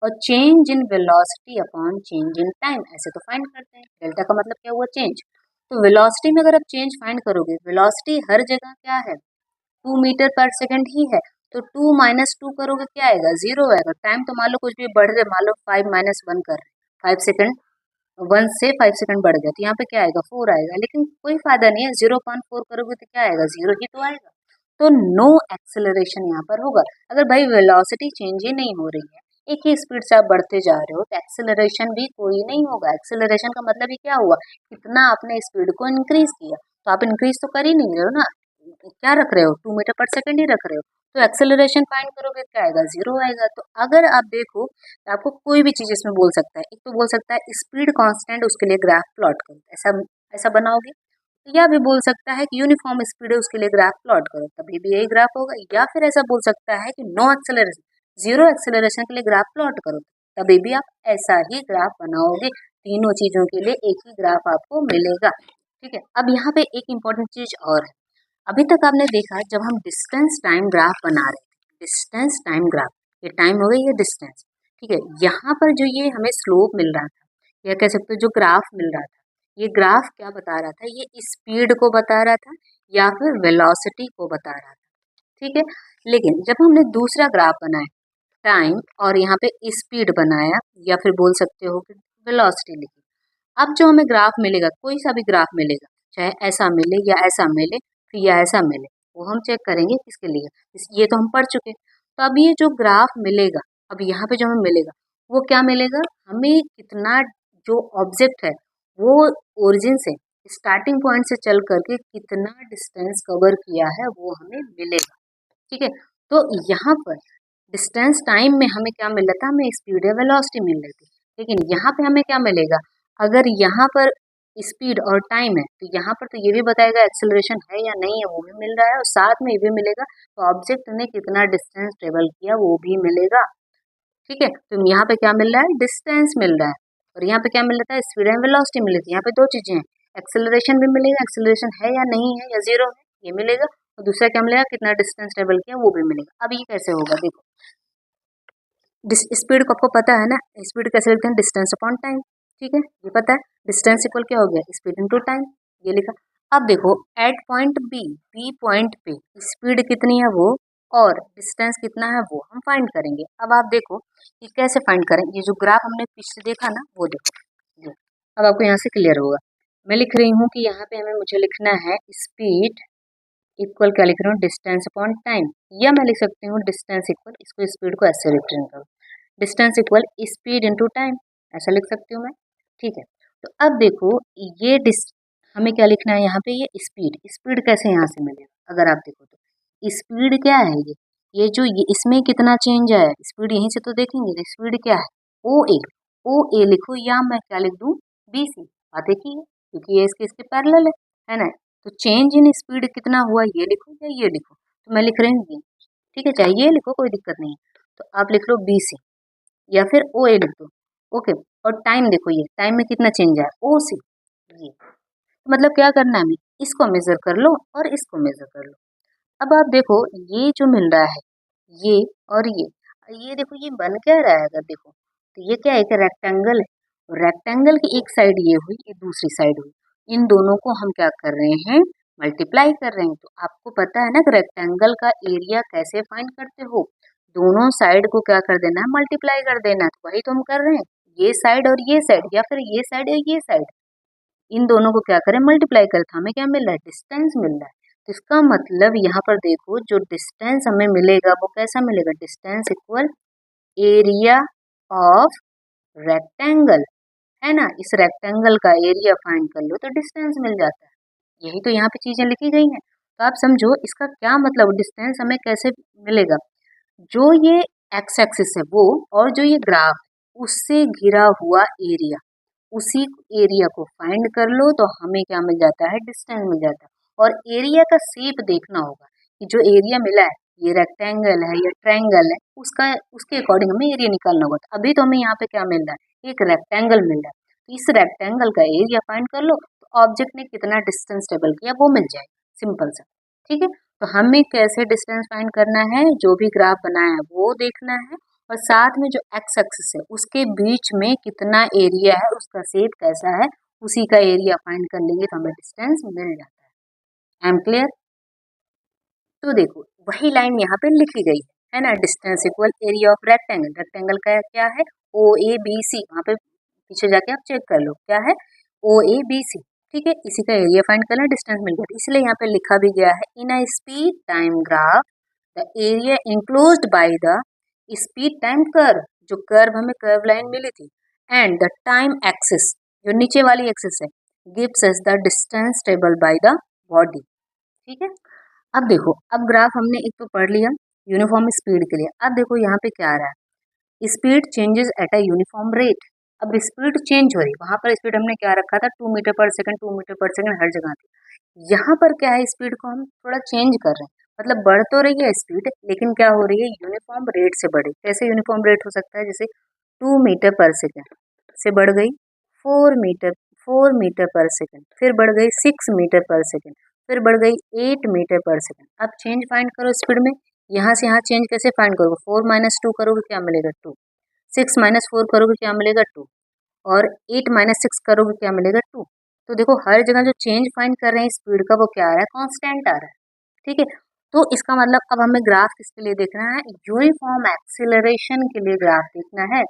A: और change in velocity upon change in time ऐसे तो फाइंड करते हैं। डेल्टा का मतलब क्या हुआ, चेंज। तो वेलोसिटी में अगर आप चेंज फाइंड करोगे, वेलोसिटी हर जगह क्या है, 2 मीटर पर सेकंड ही है, तो 2 माइनस 2 करोगे क्या आएगा, जीरो आएगा। टाइम तो मान लो कुछ भी बढ़ रहे, मान लो 5 माइनस 1 कर रहे, 5 सेकंड 1 से 5 सेकंड बढ़ गया तो यहाँ पे क्या आएगा 4 आएगा, लेकिन कोई फायदा नहीं है, 0.4 करोगे तो क्या आएगा 0 ही तो आएगा। तो नो एक्सेलरेशन यहाँ पर होगा। अगर भाई वेलोसिटी चेंज ही नहीं हो रही है, एक ही स्पीड से आप बढ़ते जा रहे हो, तो एक्सेलरेशन भी कोई नहीं होगा। एक्सेलरेशन का मतलब ही क्या हुआ, कितना आपने स्पीड को इंक्रीज किया, तो आप इंक्रीज तो कर ही नहीं रहे हो ना, क्या रख रहे हो 2 मीटर पर सेकेंड ही रख रहे हो। तो एक्सेलरेशन फाइंड करोगे क्या आएगा 0 आएगा। तो अगर आप देखो तो आपको कोई भी चीज इसमें बोल सकता है, एक तो बोल सकता है स्पीड कांस्टेंट, उसके लिए ग्राफ प्लॉट करो, ऐसा ऐसा बनाओगे। या भी बोल सकता है कि यूनिफॉर्म स्पीड है, उसके लिए ग्राफ प्लॉट करो, तभी भी यही ग्राफ होगा। या फिर ऐसा बोल सकता है कि नो एक्सेलरेशन, 0 एक्सेलरेशन के लिए ग्राफ प्लॉट करो, तभी भी आप ऐसा ही ग्राफ बनाओगे। तीनों चीजों के लिए एक ही ग्राफ आपको मिलेगा। ठीक है, अब यहाँ पे एक इम्पॉर्टेंट चीज और है। अभी तक आपने देखा जब हम डिस्टेंस टाइम ग्राफ बना रहे थे, डिस्टेंस टाइम ग्राफ, ये टाइम हो गई, ये डिस्टेंस, ठीक है। यहाँ पर जो ये हमें स्लोप मिल रहा था, या कह सकते हो जो ग्राफ मिल रहा था, ये ग्राफ क्या बता रहा था, ये स्पीड को बता रहा था या फिर वेलोसिटी को बता रहा था, ठीक है। लेकिन जब हमने दूसरा ग्राफ बनाया टाइम और यहाँ पे स्पीड बनाया, या फिर बोल सकते हो कि वेलोसिटी लिखी, अब जो हमें ग्राफ मिलेगा, कोई सा भी ग्राफ मिलेगा, चाहे ऐसा मिले या ऐसा मिले, फिर या ऐसा मिले, वो हम चेक करेंगे किसके लिए, ये तो हम पढ़ चुके। तो अब ये जो ग्राफ मिलेगा, अब यहाँ पे जो हमें मिलेगा वो क्या मिलेगा, हमें कितना, जो ऑब्जेक्ट है वो ओरिजिन से, स्टार्टिंग पॉइंट से चल करके कितना डिस्टेंस कवर किया है वो हमें मिलेगा, ठीक है। तो यहाँ पर डिस्टेंस टाइम में हमें क्या मिल रहा था, हमें स्पीड या वेलोसिटी मिल रही थी। लेकिन यहाँ पे हमें क्या मिलेगा, अगर यहाँ पर स्पीड और टाइम है तो यहाँ पर तो ये भी बताएगा एक्सेलरेशन है या नहीं है, वो भी मिल रहा है, और साथ में ये भी मिलेगा तो ऑब्जेक्ट ने कितना डिस्टेंस ट्रेवल किया वो भी मिलेगा, ठीक है। तो यहाँ पे क्या मिल रहा है, डिस्टेंस मिल रहा है, और यहाँ पे क्या मिल रहा है, स्पीड एंड वेलोसिटी मिल रही है। यहाँ पे दो चीजें हैं, एक्सेलरेशन भी मिलेगा, एक्सेलरेशन है या नहीं है या 0 है ये मिलेगा, और दूसरा क्या मिलेगा, कितना डिस्टेंस ट्रेवल किया वो भी मिलेगा। अब ये कैसे होगा, देखो स्पीड को आपको पता है ना, स्पीड कैसे लिखते हैं, डिस्टेंस अपॉन टाइम, ठीक है, ये पता है। डिस्टेंस इक्वल क्या हो गया, स्पीड इनटू टाइम, ये लिखा। अब देखो at point B, B point पे स्पीड कितनी है वो, और डिस्टेंस कितना है वो हम फाइंड करेंगे। अब आप देखो ये कैसे फाइंड करेंगे, ये जो ग्राफ हमने पीछे देखा ना वो देखो, ये अब आपको यहाँ से क्लियर होगा। मैं लिख रही हूँ कि यहाँ पे हमें मुझे लिखना है स्पीड इक्वल, क्या लिख रहा हूँ, डिस्टेंस अपॉन टाइम, या मैं लिख सकती हूँ डिस्टेंस इक्वल, इसको स्पीड को ऐसे रिप्रेजेंट करो, distance equal speed into time, ऐसा लिख सकती हूँ मैं, ठीक है। तो अब देखो ये हमें क्या लिखना है यहाँ पे, ये स्पीड, स्पीड कैसे यहाँ से मिलेगा, अगर आप देखो तो स्पीड क्या है, ये जो ये इसमें कितना चेंज है, स्पीड यहीं से तो देखेंगे, स्पीड क्या है, ओ ए, ओ ए लिखो, या मैं क्या लिख दूँ, बी सी, बात एक ही है क्योंकि ये इसके पैरेलल है ना। तो चेंज इन स्पीड कितना हुआ ये लिखो या ये लिखो, तो मैं लिख रही हूँ ये, ठीक है, चाहे ये लिखो कोई दिक्कत नहीं है। तो आप लिख लो बी सी या फिर ओ ए लिख दो, ओके। और टाइम देखो, ये टाइम में कितना चेंज है, ओ सी, ये तो मतलब क्या करना है, हमें इसको मेजर कर लो और इसको मेजर कर लो। अब आप देखो ये जो मिल रहा है, ये और ये देखो ये बन क्या रहा है, अगर देखो तो ये क्या है, एक रेक्टेंगल है, रेक्टेंगल की एक साइड ये हुई, ये दूसरी साइड हुई, इन दोनों को हम क्या कर रहे हैं, मल्टीप्लाई कर रहे हैं। तो आपको पता है ना कि रेक्टेंगल का एरिया कैसे फाइंड करते हो, दोनों साइड को क्या कर देना है, मल्टीप्लाई कर देना है, तो वही तो हम कर रहे हैं, ये साइड और ये साइड, या फिर ये साइड और ये साइड, इन दोनों को क्या करें, मल्टीप्लाई करें, तो हमें क्या मिल रहा है, डिस्टेंस मिल रहा है। तो इसका मतलब यहाँ पर देखो जो डिस्टेंस हमें मिलेगा वो कैसा मिलेगा, distance equal area of rectangle, है ना। इस रेक्टेंगल का एरिया फाइंड कर लो तो डिस्टेंस मिल जाता है, यही तो यहाँ पे चीजें लिखी गई हैं। तो आप समझो इसका क्या मतलब, डिस्टेंस हमें कैसे मिलेगा, जो ये एक्स एक्सिस है वो, और जो ये ग्राफ उससे घिरा हुआ एरिया, उसी एरिया को फाइंड कर लो तो हमें क्या मिल जाता है, डिस्टेंस मिल जाता है। और एरिया का शेप देखना होगा कि जो एरिया मिला है ये रेक्टेंगल है या ट्रायंगल है, उसका उसके अकॉर्डिंग हमें एरिया निकालना होगा। तो अभी तो हमें यहाँ पे क्या मिल रहा है, एक रेक्टेंगल मिल रहा है, तो इस रेक्टेंगल का एरिया फाइंड कर लो, तो ऑब्जेक्ट ने कितना डिस्टेंस ट्रेवल किया वो मिल जाएगा, सिंपल सा, ठीक है। तो हमें कैसे डिस्टेंस फाइंड करना है, जो भी ग्राफ बनाया है वो देखना है, और साथ में जो एक्स एक्सिस है उसके बीच में कितना एरिया है, उसका शेप कैसा है, उसी का एरिया फाइंड कर लेंगे तो हमें डिस्टेंस मिल जाता है। I am clear. तो देखो वही लाइन यहाँ पे लिखी गई है ना, distance equal area of rectangle, rectangle का क्या है, ओ ए बी सी, वहाँ पे पीछे जाके आप चेक कर लो क्या है ओ ए बी सी, ठीक है। इसी का एरिया फाइंड करना, डिस्टेंस मिल गया, इसलिए यहाँ पे लिखा भी गया है in a speed time graph the area enclosed by the speed time curve, जो कर्व हमें कर्व लाइन मिली थी, एंड द टाइम एक्सिस जो नीचे वाली एक्सिस है gives us the distance table by the body, ठीक है। अब देखो, अब ग्राफ हमने एक तो पढ़ लिया यूनिफॉर्म स्पीड के लिए। अब देखो यहाँ पे क्या आ रहा है, speed changes at a uniform rate. अब स्पीड चेंज हो रही, वहां पर स्पीड हमने क्या रखा था 2 मीटर पर सेकंड, 2 मीटर पर सेकंड हर जगह थी। यहाँ पर क्या है, स्पीड को हम थोड़ा चेंज कर रहे हैं, मतलब बढ़ तो रही है स्पीड लेकिन क्या हो रही है, यूनिफॉर्म रेट से बढ़ी। कैसे यूनिफॉर्म रेट हो सकता है, जैसे 2 मीटर पर सेकंड से बढ़ गई 4 मीटर पर सेकंड, फिर बढ़ गई 6 मीटर पर सेकंड, फिर बढ़ गई 8 मीटर पर सेकंड। अब चेंज फाइंड करो स्पीड में, यहाँ से यहाँ चेंज कैसे फाइंड करोगे, 4 माइनस 2 करोगे क्या मिलेगा 2, 6 माइनस 4 करोगे क्या मिलेगा 2, और 8 माइनस 6 करोगे क्या मिलेगा 2। तो देखो हर जगह जो चेंज फाइंड कर रहे हैं स्पीड का वो क्या आ रहा है, कांस्टेंट आ रहा है, ठीक है। तो इसका मतलब अब हमें ग्राफ किसके लिए देखना है, यूनिफॉर्म एक्सीलरेशन के लिए ग्राफ देखना है।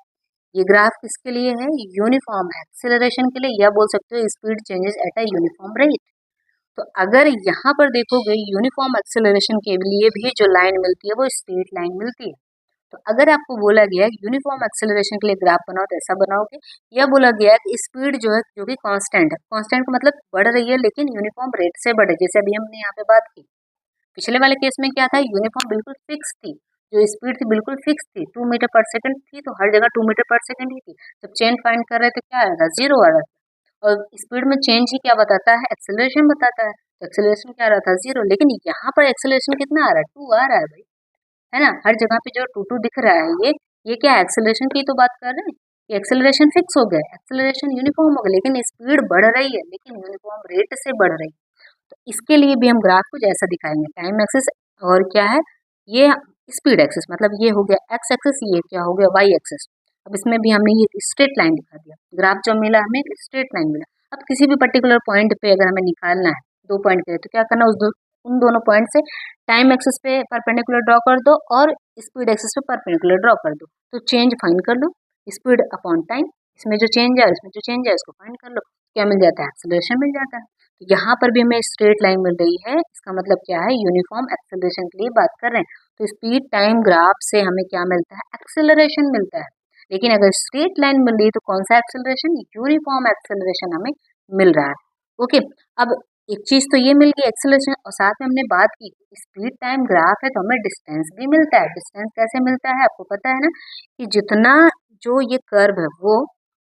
A: ये ग्राफ किसके लिए है, यूनिफॉर्म एक्सीलरेशन के लिए, या बोल सकते हो speed changes at a uniform rate. तो अगर यहाँ पर देखोगे यूनिफॉर्म एक्सेलरेशन के लिए भी जो लाइन मिलती है वो स्ट्रेट लाइन मिलती है। तो अगर आपको बोला गया है यूनिफॉर्म एक्सेलरेशन के लिए ग्राफ बनाओ तो ऐसा बनाओगे, या बोला गया है कि स्पीड जो है जो कि कांस्टेंट है, कांस्टेंट का मतलब बढ़ रही है लेकिन यूनिफॉर्म रेट से बढ़े, जैसे अभी हमने यहाँ पे बात की। पिछले वाले केस में क्या था, यूनिफॉर्म बिल्कुल फिक्स थी, जो स्पीड थी बिल्कुल फिक्स थी, 2 मीटर पर सेकंड थी, तो हर जगह 2 मीटर पर सेकंड ही थी। जब चेंज फाइंड कर रहे थे क्या आएगा, जीरो आ रहा था। और स्पीड में चेंज ही क्या बताता है, एक्सेलरेशन बताता है, तो एक्सेलरेशन क्या आ रहा था, जीरो। लेकिन यहाँ पर एक्सेलरेशन कितना आ रहा है, 2 आ रहा है भाई, है ना। हर जगह पे जो 2 2 दिख रहा है ये क्या एक्सेलरेशन की तो बात कर रहे हैं। ये एक्सेलरेशन फिक्स हो गया, एक्सेलरेशन यूनिफॉर्म हो गया, लेकिन स्पीड बढ़ रही है लेकिन यूनिफॉर्म रेट से बढ़ रही है। तो इसके लिए भी हम ग्राफ कुछ ऐसा दिखाएंगे, टाइम एक्सिस और क्या है ये स्पीड एक्सिस, मतलब ये हो गया एक्स एक्सिस, ये क्या हो गया वाई एक्सिस। अब इसमें भी हमने ये स्ट्रेट लाइन दिखा दिया, ग्राफ जो मिला हमें स्ट्रेट लाइन मिला। अब किसी भी पर्टिकुलर पॉइंट पे अगर हमें निकालना है, 2 पॉइंट के तो क्या करना, उन दोनों पॉइंट से टाइम एक्सिस पे परपेंडिकुलर ड्रॉ कर दो और स्पीड एक्सिस पे परपेंडिकुलर ड्रॉ कर दो, तो चेंज फाइंड कर लो, स्पीड अपॉन टाइम, इसमें जो चेंज है इसमें जो चेंज है इसको फाइंड कर लो, क्या मिल जाता है, एक्सेलरेशन मिल जाता है। तो यहाँ पर भी हमें स्ट्रेट लाइन मिल रही है, इसका मतलब क्या है, यूनिफॉर्म एक्सेलरेशन के लिए बात कर रहे हैं। तो स्पीड टाइम ग्राफ से हमें क्या मिलता है, एक्सेलरेशन मिलता है। लेकिन अगर स्ट्रेट लाइन मिल रही है तो कौन सा एक्सेलरेशन, यूनिफॉर्म एक्सेलरेशन हमें मिल रहा है। ओके, अब एक चीज तो ये मिल गई एक्सेलरेशन, और साथ में हमने बात की स्पीड टाइम ग्राफ है तो हमें डिस्टेंस भी मिलता है। डिस्टेंस कैसे मिलता है आपको पता है ना, कि जितना जो ये कर्व है वो,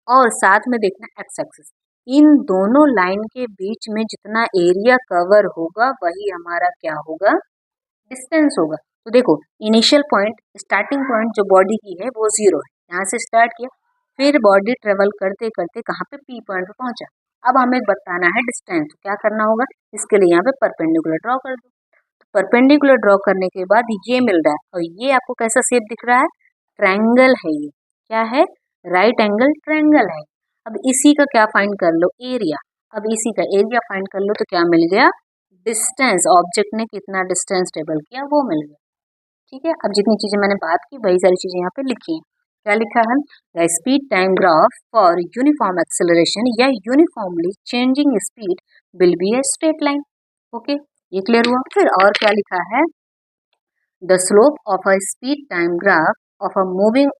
A: और साथ में देखना एक्स एक्सिस, इन दोनों लाइन के बीच में जितना एरिया कवर होगा वही हमारा क्या होगा, डिस्टेंस होगा। तो देखो इनिशियल पॉइंट, स्टार्टिंग पॉइंट जो बॉडी की है वो 0 है, यहाँ से स्टार्ट किया, फिर बॉडी ट्रेवल करते करते कहाँ पे पी पॉइंट पे पहुंचा। अब हमें बताना है डिस्टेंस, तो क्या करना होगा, इसके लिए यहाँ पे परपेंडिकुलर ड्रॉ कर दो। तो परपेंडिकुलर ड्रॉ करने के बाद ये मिल रहा है, और ये आपको कैसा शेप दिख रहा है, ट्रायंगल है ये, क्या है, राइट एंगल ट्रायंगल है। अब इसी का क्या फाइंड कर लो, एरिया। अब इसी का एरिया फाइंड कर लो तो क्या मिल गया, डिस्टेंस, ऑब्जेक्ट ने कितना डिस्टेंस ट्रेवल किया वो मिल गया, ठीक है। अब जितनी चीजें मैंने बात की वही सारी चीजें यहाँ पे लिखी हैं। क्या लिखा है, the speed time graph for uniform acceleration या uniformly changing speed will be a straight line. Okay, ये क्लियर हुआ। फिर और क्या लिखा है, the slope of a speed time graph of a moving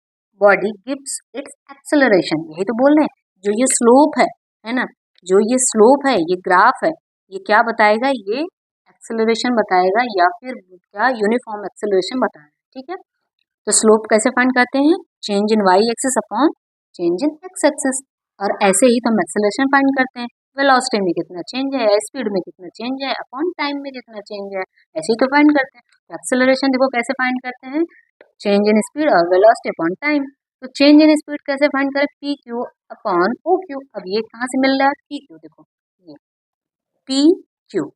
A: body gives its acceleration. यही तो बोल रहे हैं, जो ये स्लोप है ना, जो ये स्लोप है, ये ग्राफ है, ये क्या बताएगा, ये एक्सेलरेशन बताएगा या फिर क्या यूनिफॉर्म एक्सेलरेशन बताएगा, ठीक है। तो स्लोप कैसे फाइंड करते हैं, change in Y axis upon change in X axis, और ऐसे ही तो हम एक्सेलरेशन फाइंड करते हैं, वेलोसिटी में कितना चेंज है, स्पीड में कितना चेंज है, अपॉन टाइम में कितना चेंज है, ऐसे ही तो फाइंड करते हैं। तो एक्सेलरेशन देखो कैसे फाइंड करते हैं, चेंज इन स्पीड और वेलोसिटी अपॉन टाइम। तो चेंज इन स्पीड कैसे फाइंड करें, P Q upon O Q. अब ये कहाँ से मिल रहा है, पी क्यू, देखो ये पी क्यू,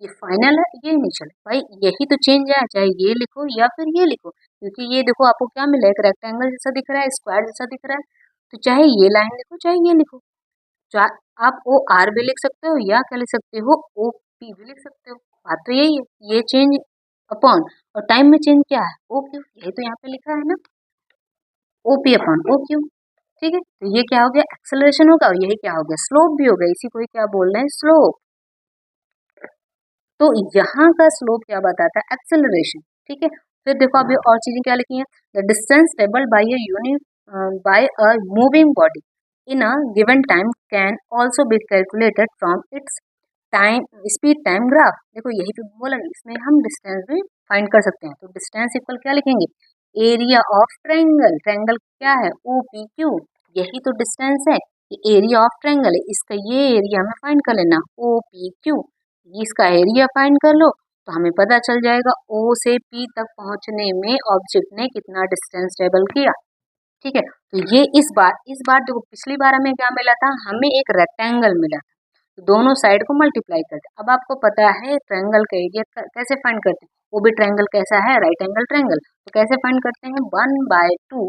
A: ये फाइनल है ये इनिशियल, भाई यही तो चेंज है, चाहे ये लिखो या फिर ये लिखो, क्योंकि ये देखो आपको क्या मिला है, एक रेक्टेंगल जैसा दिख रहा है, स्क्वायर जैसा दिख रहा है, तो चाहे ये लाइन लिखो चाहे ये लिखो, चाहे आप ओ आर भी लिख सकते हो या क्या लिख सकते हो, ओ पी भी लिख सकते हो, बात तो यही है। ये चेंज अपॉन, और टाइम में चेंज क्या है, ओ क्यू, यही तो यहाँ पे लिखा है ना, O P upon O Q. ठीक है, तो ये क्या हो गया, एक्सेलरेशन होगा, और यही क्या हो गया, स्लोप भी हो गया, इसी को ही क्या बोल रहे हैं, स्लोप। तो यहाँ का स्लोप क्या बताता है, एक्सेलरेशन। ठीक है, फिर देखो अभी और चीजें क्या लिखी है, the distance travelled by a unit by a moving body in a given time can also be calculated from its time speed time graph. देखो यही पे बोला, इसमें हम डिस्टेंस भी फाइंड कर सकते हैं। तो डिस्टेंस इक्वल क्या लिखेंगे, एरिया ऑफ ट्रायंगल, ट्रायंगल क्या है, ओ पी क्यू, यही तो डिस्टेंस है, एरिया ऑफ ट्रायंगल है, इसका ये एरिया हमें फाइंड कर लेना, ओ पी क्यू, इसका एरिया फाइंड कर लो तो हमें पता चल जाएगा ओ से पी तक पहुंचने में ऑब्जेक्ट ने कितना डिस्टेंस ट्रेवल किया। ठीक है, तो ये इस बार देखो, पिछली बार हमें क्या मिला था, हमें एक रेक्टेंगल मिला था, तो दोनों साइड को मल्टीप्लाई करते। अब आपको पता है ट्रायंगल का एरिया कैसे फाइंड करते हैं, वो भी ट्रायंगल कैसा है, राइट एंगल ट्रायंगल, तो कैसे फाइंड करते हैं, 1/2,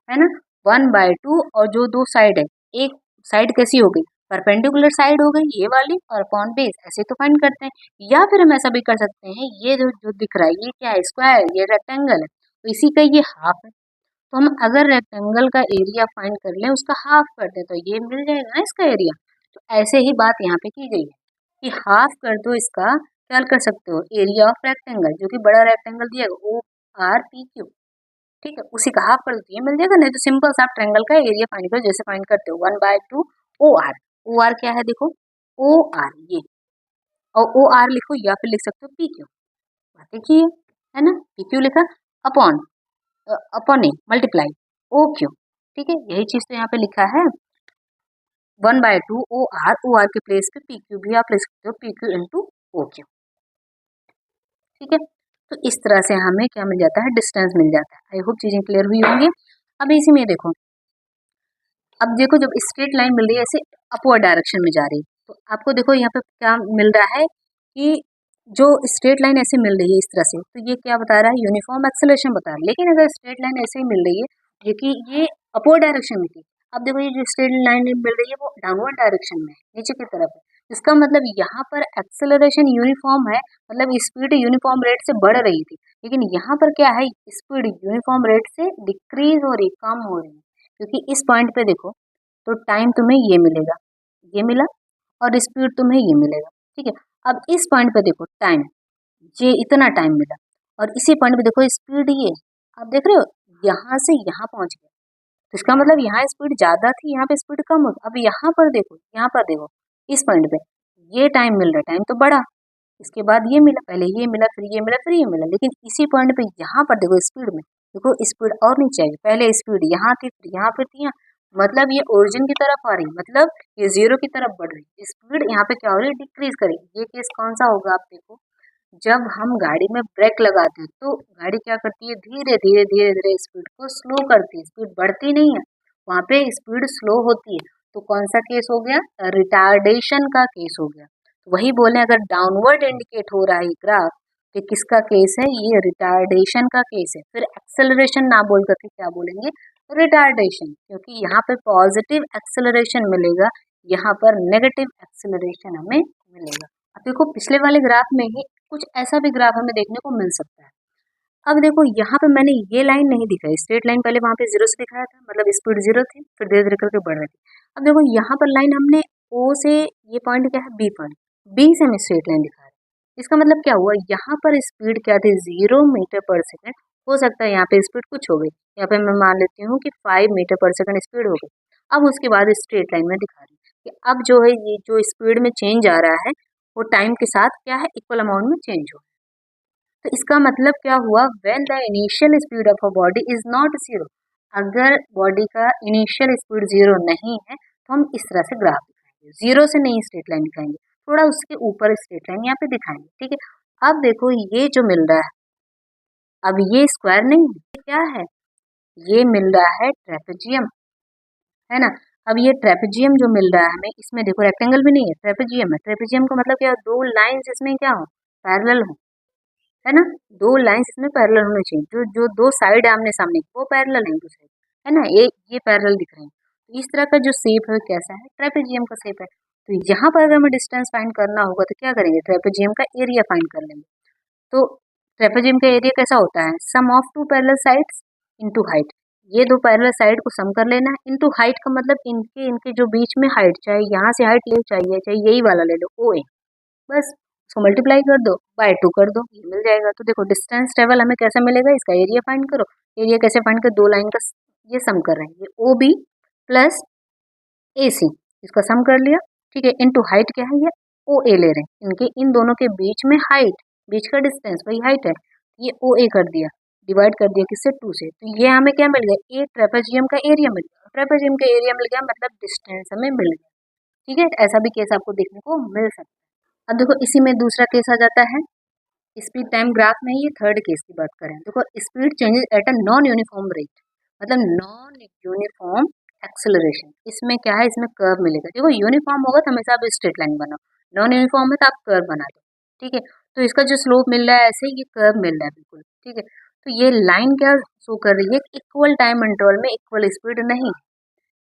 A: है ना, 1/2, और जो दो साइड है, एक साइड कैसी हो गई, परपेंडिकुलर साइड हो गई ये वाली, और अपॉन बेस, ऐसे तो फाइंड करते हैं। या फिर हम ऐसा भी कर सकते हैं, ये जो जो दिख रहा है ये क्या है, स्क्वायर, ये रेक्टेंगल है, तो इसी का ये हाफ है, तो हम अगर रेक्टेंगल का एरिया फाइंड कर लें, उसका हाफ कर दें, तो ये मिल जाएगा ना इसका एरिया। तो ऐसे ही बात यहाँ पे की गई है कि हाफ कर दो इसका, क्या कर सकते हो, एरिया ऑफ रेक्टेंगल, जो कि बड़ा रेक्टेंगल दिया ओ आर पी क्यू। ठीक है, उसी का हाफ कर दो, ये मिल जाएगा। नहीं तो सिंपल सा आप ट्रायंगल का एरिया फाइंड करो, जैसे फाइंड करते हो 1/2 ओ आर, ओ आर क्या है देखो, ओ आर ये, और ओ आर लिखो या फिर लिख सकते हो पी क्यू, बात एक ही है ना, पी क्यू लिखा, upon upon A multiply O Q. ठीक है, यही चीज तो यहाँ पे लिखा है, 1/2 ओ आर के प्लेस पे पी क्यू भी आप लिख सकते हो, P Q into O Q. ठीक है, तो इस तरह से हमें क्या मिल जाता है, डिस्टेंस मिल जाता है। आई होप चीजें क्लियर हुई होंगी। अब इसी में देखो, अब देखो जब स्ट्रेट लाइन मिल रही है ऐसे अपवर्ड डायरेक्शन में जा रही है, तो आपको देखो यहाँ पे क्या मिल रहा है कि जो स्ट्रेट लाइन ऐसे मिल रही है इस तरह से, तो ये क्या बता रहा है, यूनिफॉर्म एक्सेलरेशन बता रहा है। लेकिन अगर स्ट्रेट लाइन ऐसे ही मिल रही है, जो कि ये अपवर्ड डायरेक्शन में थी, अब देखो ये जो स्ट्रेट लाइन मिल रही है वो डाउनवर्ड डायरेक्शन में है, नीचे की तरफ है। इसका मतलब यहाँ पर एक्सेलरेशन यूनिफॉर्म है, मतलब स्पीड यूनिफॉर्म रेट से बढ़ रही थी। लेकिन यहाँ पर क्या है, स्पीड यूनिफॉर्म रेट से डिक्रीज हो रही, कम हो रही है, क्योंकि इस पॉइंट पे देखो, तो टाइम तुम्हें ये मिलेगा, ये मिला, और स्पीड तुम्हें ये मिलेगा। ठीक है, अब इस पॉइंट पे देखो टाइम, ये इतना टाइम मिला, और इसी पॉइंट पे देखो स्पीड ये, आप देख रहे हो यहाँ से यहाँ पहुंच गया, तो इसका मतलब यहाँ स्पीड ज्यादा थी, यहाँ पे स्पीड कम हो। अब यहाँ पर देखो, यहाँ पर देखो, इस पॉइंट पे ये टाइम मिल रहा है, टाइम तो बढ़ा, इसके बाद ये मिला, पहले ये मिला, फिर ये मिला, फिर ये मिला, लेकिन इसी पॉइंट पे यहाँ पर देखो स्पीड में, देखो स्पीड और नीचे आएगी, पहले स्पीड यहाँ थी, फिर यहाँ, फिर थी यहाँ, मतलब ये ओरिजिन की तरफ आ रही, मतलब ये जीरो की तरफ बढ़ रही, स्पीड यहाँ पे क्या हो रही है, डिक्रीज करेगी। ये केस कौन सा होगा, आप देखो, जब हम गाड़ी में ब्रेक लगाते हैं तो गाड़ी क्या करती है, धीरे धीरे धीरे धीरे स्पीड को स्लो करती है, स्पीड बढ़ती नहीं है, वहां पे स्पीड स्लो होती है। तो कौन सा केस हो गया, रिटार्डेशन का केस हो गया। तो वही बोले, अगर डाउनवर्ड इंडिकेट हो रहा है ग्राफ, तो किसका केस है, ये रिटार्डेशन का केस है। फिर एक्सेलरेशन ना बोल करके क्या बोलेंगे, रिटार्डेशन, क्योंकि यहाँ पे पॉजिटिव एक्सेलरेशन मिलेगा, यहाँ पर नेगेटिव एक्सेलरेशन हमें मिलेगा। अब देखो पिछले वाले ग्राफ में ही कुछ ऐसा भी ग्राफ हमें देखने को मिल सकता है। अब देखो यहाँ पे मैंने ये लाइन नहीं दिखाई, स्ट्रेट लाइन पहले वहां पे जीरो से दिखाया था, मतलब स्पीड जीरो थी, फिर धीरे धीरे करके बढ़ रही थी। अब देखो यहाँ पर लाइन हमने ओ से, ये पॉइंट क्या है बी पॉइंट, बी से हमें स्ट्रेट लाइन दिखा रहे हैं। इसका मतलब क्या हुआ, यहाँ पर स्पीड क्या थी, 0 मीटर पर सेकेंड, हो सकता है यहाँ पे स्पीड कुछ हो गई, यहाँ पे मैं मान लेती हूँ कि 5 मीटर पर सेकेंड स्पीड हो गई। अब उसके बाद स्ट्रेट लाइन में दिखा रही है कि अब जो है ये जो स्पीड में चेंज आ रहा है, वो टाइम के साथ क्या है, इक्वल अमाउंट में चेंज हो। तो इसका मतलब क्या हुआ, when the initial speed of a body is not zero, अगर बॉडी का इनिशियल स्पीड जीरो नहीं है, तो हम इस तरह से ग्राफ दिखाएंगे, जीरो से नहीं स्ट्रेट लाइन दिखाएंगे, थोड़ा उसके ऊपर स्ट्रेट लाइन यहाँ पे दिखाएंगे। ठीक है, अब देखो ये जो मिल रहा है, अब ये स्क्वायर नहीं है, ये क्या है, ये मिल रहा है ट्रेपेजियम, है ना। अब ये ट्रेपेजियम जो मिल रहा है हमें, इसमें देखो रेक्टेंगल भी नहीं है, ट्रेपेजियम है। ट्रेपेजियम का मतलब क्या, दो लाइंस इसमें क्या हो, पैरेलल हो, है ना, दो लाइंस इसमें पैरेलल होने चाहिए, जो जो दो साइड है आमने सामने की, वो पैरेलल है एक दूसरे, है ना, ये पैरेलल दिख रहे हैं। तो इस तरह का जो शेप है कैसा है, ट्रेपेजियम का शेप है। तो यहाँ पर अगर हमें डिस्टेंस फाइंड करना होगा तो क्या करेंगे, ट्रेपेजियम का एरिया फाइंड कर लेंगे। तो ट्रेपेजियम का एरिया कैसा होता है, sum of two parallel sides into height, ये दो पैरेलल साइड को सम कर लेना है। इनटू हाइट का मतलब इनके इनके जो बीच में हाइट, चाहे यहाँ से हाइट ले चाहे यही वाला ले लो ओ ए, बस उसको मल्टीप्लाई कर दो, बाय 2 कर दो, ये मिल जाएगा। तो देखो डिस्टेंस ट्रेवल हमें कैसे मिलेगा, इसका एरिया फाइंड करो। एरिया कैसे फाइंड कर, दो लाइन का ये सम कर रहे हैं, ये ओ बी प्लस ए सी, इसका सम कर लिया, ठीक है। इनटू हाइट क्या है, ये ओ ए ले रहे हैं, इनके इन दोनों के बीच में हाइट, बीच का डिस्टेंस वही हाइट है, ये ओ ए कर दिया, डिवाइड कर दिया किससे, 2 से। तो ये हमें क्या मिल गया, ए ट्रेपेजियम का एरिया मिल गया। ट्रेपेजियम का एरिया मिल गया मतलब डिस्टेंस हमें मिल गया, ठीक है। ऐसा भी केस आपको देखने को मिल सकता है। अब देखो इसी में दूसरा केस आ जाता है, स्पीड टाइम ग्राफ में ये थर्ड केस की बात करें। देखो speed changes at a non uniform rate, मतलब नॉन यूनिफॉर्म एक्सेलरेशन। इसमें क्या है, इसमें कर्व मिलेगा। देखो यूनिफॉर्म होगा तो हमेशा आप स्ट्रेट लाइन बनाओ, नॉन यूनिफॉर्म है तो आप कर्व बना दो, ठीक है। तो इसका जो स्लोप मिल रहा है ऐसे ये कर्व मिल रहा है बिल्कुल, ठीक है। तो ये लाइन क्या शो कर रही है, इक्वल टाइम इंटरवल में इक्वल स्पीड नहीं,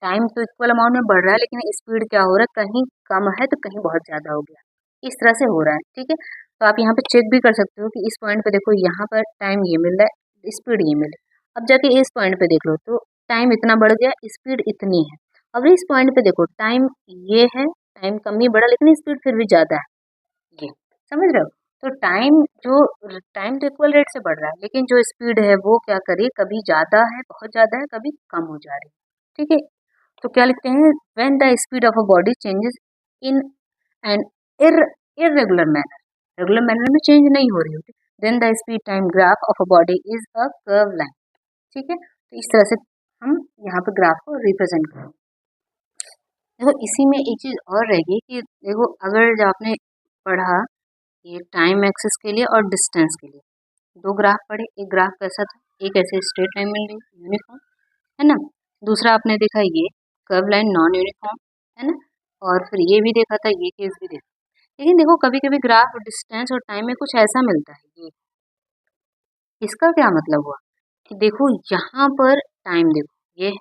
A: टाइम तो इक्वल अमाउंट में बढ़ रहा है लेकिन स्पीड क्या हो रहा है, कहीं कम है तो कहीं बहुत ज़्यादा हो गया, इस तरह से हो रहा है, ठीक है। तो आप यहाँ पे चेक भी कर सकते हो कि इस पॉइंट पे देखो, यहाँ पर टाइम ये मिल रहा है, स्पीड ये मिल रहा है। अब जाके इस पॉइंट पे देख लो तो टाइम इतना बढ़ गया, स्पीड इतनी है। अब इस पॉइंट पे देखो टाइम ये है, टाइम कम ही बढ़ा लेकिन स्पीड फिर भी ज़्यादा है, ये समझ रहे हो। तो टाइम तो इक्वल रेट से बढ़ रहा है लेकिन जो स्पीड है वो क्या करिए, कभी ज़्यादा है, बहुत ज़्यादा है, कभी कम हो जा रही है, ठीक है। तो क्या लिखते हैं, when the speed of a body changes in an irregular manner, regular manner में चेंज नहीं हो रही होती, then the speed time graph of a body is a curve line, ठीक है। तो इस तरह से हम यहाँ पे ग्राफ को रिप्रेजेंट करें। देखो इसी में एक चीज़ और रहेगी कि देखो अगर जो आपने पढ़ा ये टाइम एक्सिस के लिए और डिस्टेंस के लिए दो ग्राफ पढ़े, एक ग्राफ कैसा था, एक ऐसे स्ट्रेट लाइन मिल रही यूनिफॉर्म है ना, दूसरा आपने देखा ये कर्व लाइन नॉन यूनिफॉर्म है ना, और फिर ये भी देखा था, ये केस भी देखा। लेकिन देखो कभी कभी ग्राफ डिस्टेंस और टाइम में कुछ ऐसा मिलता है, ये इसका क्या मतलब हुआ कि देखो यहाँ पर टाइम देखो ये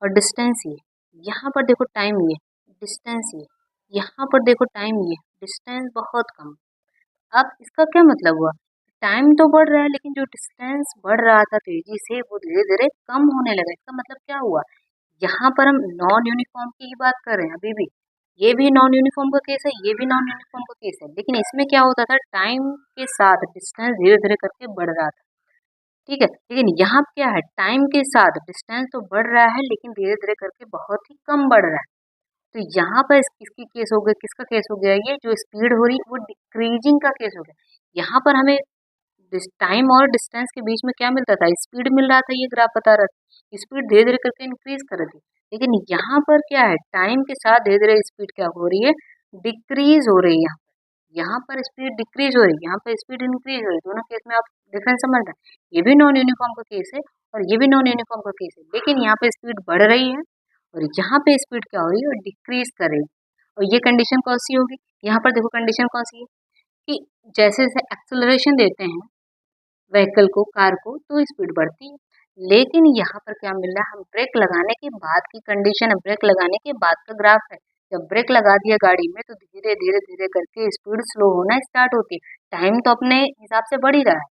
A: और डिस्टेंस ये, यहाँ पर देखो टाइम ये, डिस्टेंस ये, यहाँ पर देखो टाइम ये, डिस्टेंस बहुत कम। अब इसका क्या मतलब हुआ, टाइम तो बढ़ रहा है लेकिन जो डिस्टेंस बढ़ रहा था तेजी से वो धीरे धीरे कम होने लगा। इसका मतलब क्या हुआ, यहाँ पर हम नॉन यूनिफॉर्म की ही बात कर रहे हैं अभी भी, ये भी नॉन यूनिफॉर्म का केस है, ये भी नॉन यूनिफॉर्म का केस है, लेकिन इसमें क्या होता था, टाइम के साथ डिस्टेंस धीरे धीरे करके बढ़ रहा था, ठीक है। लेकिन यहाँ क्या है, टाइम के साथ डिस्टेंस तो बढ़ रहा है लेकिन धीरे धीरे करके बहुत ही कम बढ़ रहा है। तो यहाँ पर किसकी केस हो गया, किसका केस हो गया, ये जो स्पीड हो रही है वो डिक्रीजिंग का केस हो गया। यहाँ पर हमें टाइम और डिस्टेंस के बीच में क्या मिलता था, स्पीड मिल रहा था, ये ग्राफ बता रहा था, स्पीड धीरे धीरे करके इंक्रीज कर रही। लेकिन यहाँ पर क्या है, टाइम के साथ धीरे धीरे स्पीड क्या हो रही है, डिक्रीज हो रही है। यहाँ पर स्पीड डिक्रीज हो रही है, यहाँ पर स्पीड इंक्रीज हो रही है, दोनों केस में आप डिफरेंस समझ रहे हैं। ये भी नॉन यूनिफॉर्म का केस है और ये भी नॉन यूनिफॉर्म का केस है, लेकिन यहाँ पे स्पीड बढ़ रही है और यहाँ पे स्पीड क्या हो रही है, डिक्रीज कर रही है। और ये कंडीशन कौन सी होगी, यहाँ पर देखो कंडीशन कौन सी है कि जैसे जैसे एक्सेलरेशन देते हैं व्हीकल को, कार को, तो स्पीड बढ़ती है। लेकिन यहाँ पर क्या मिल रहा है, हम ब्रेक लगाने के बाद की कंडीशन है, ब्रेक लगाने के बाद का ग्राफ है। जब ब्रेक लगा दिया गाड़ी में तो धीरे धीरे धीरे करके स्पीड स्लो होना स्टार्ट होती है। टाइम तो अपने हिसाब से बढ़ ही रहा है,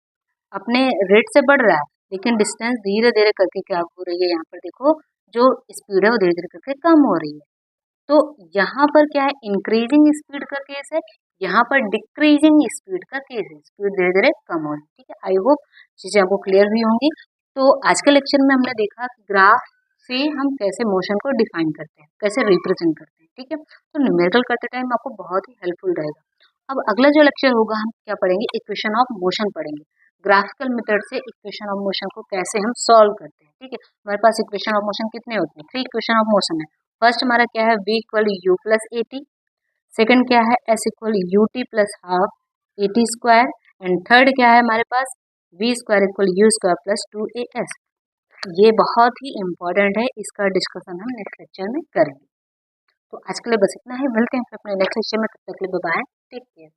A: अपने रेट से बढ़ रहा है, लेकिन डिस्टेंस धीरे धीरे करके क्या हो रही है, यहाँ पर देखो जो स्पीड है वो धीरे धीरे करके कम हो रही है। तो यहाँ पर क्या है, इंक्रीजिंग स्पीड का केस है, यहाँ पर डिक्रीजिंग स्पीड का केस है, स्पीड धीरे धीरे कम हो रही है, ठीक है। आई होप चीज़ें आपको क्लियर हुई होंगी। तो आज के लेक्चर में हमने देखा कि ग्राफ से हम कैसे मोशन को डिफाइन करते हैं, कैसे रिप्रेजेंट करते हैं, ठीक है। तो न्यूमेरिकल करते टाइम आपको बहुत ही हेल्पफुल रहेगा। अब अगला जो लेक्चर होगा हम क्या पढ़ेंगे, इक्वेशन ऑफ मोशन पढ़ेंगे, ग्राफिकल मेथड से इक्वेशन ऑफ मोशन को कैसे हम सॉल्व करते हैं, ठीक है। हमारे पास इक्वेशन ऑफ मोशन कितने होते हैं, 3 इक्वेशन ऑफ मोशन है। फर्स्ट हमारा क्या है, v equal you plus A T, second क्या है, s equal U T plus half A T square, and third क्या है हमारे पास, v square equal you square plus 2as। ये बहुत ही इंपॉर्टेंट है, इसका डिस्कशन हम नेक्स्ट लेक्चर में करेंगे। तो आज के लिए बस इतना ही, मिलते हैं फिर अपने नेक्स्ट लेक्चर में, तब तक के लिए बाय, टेक केयर।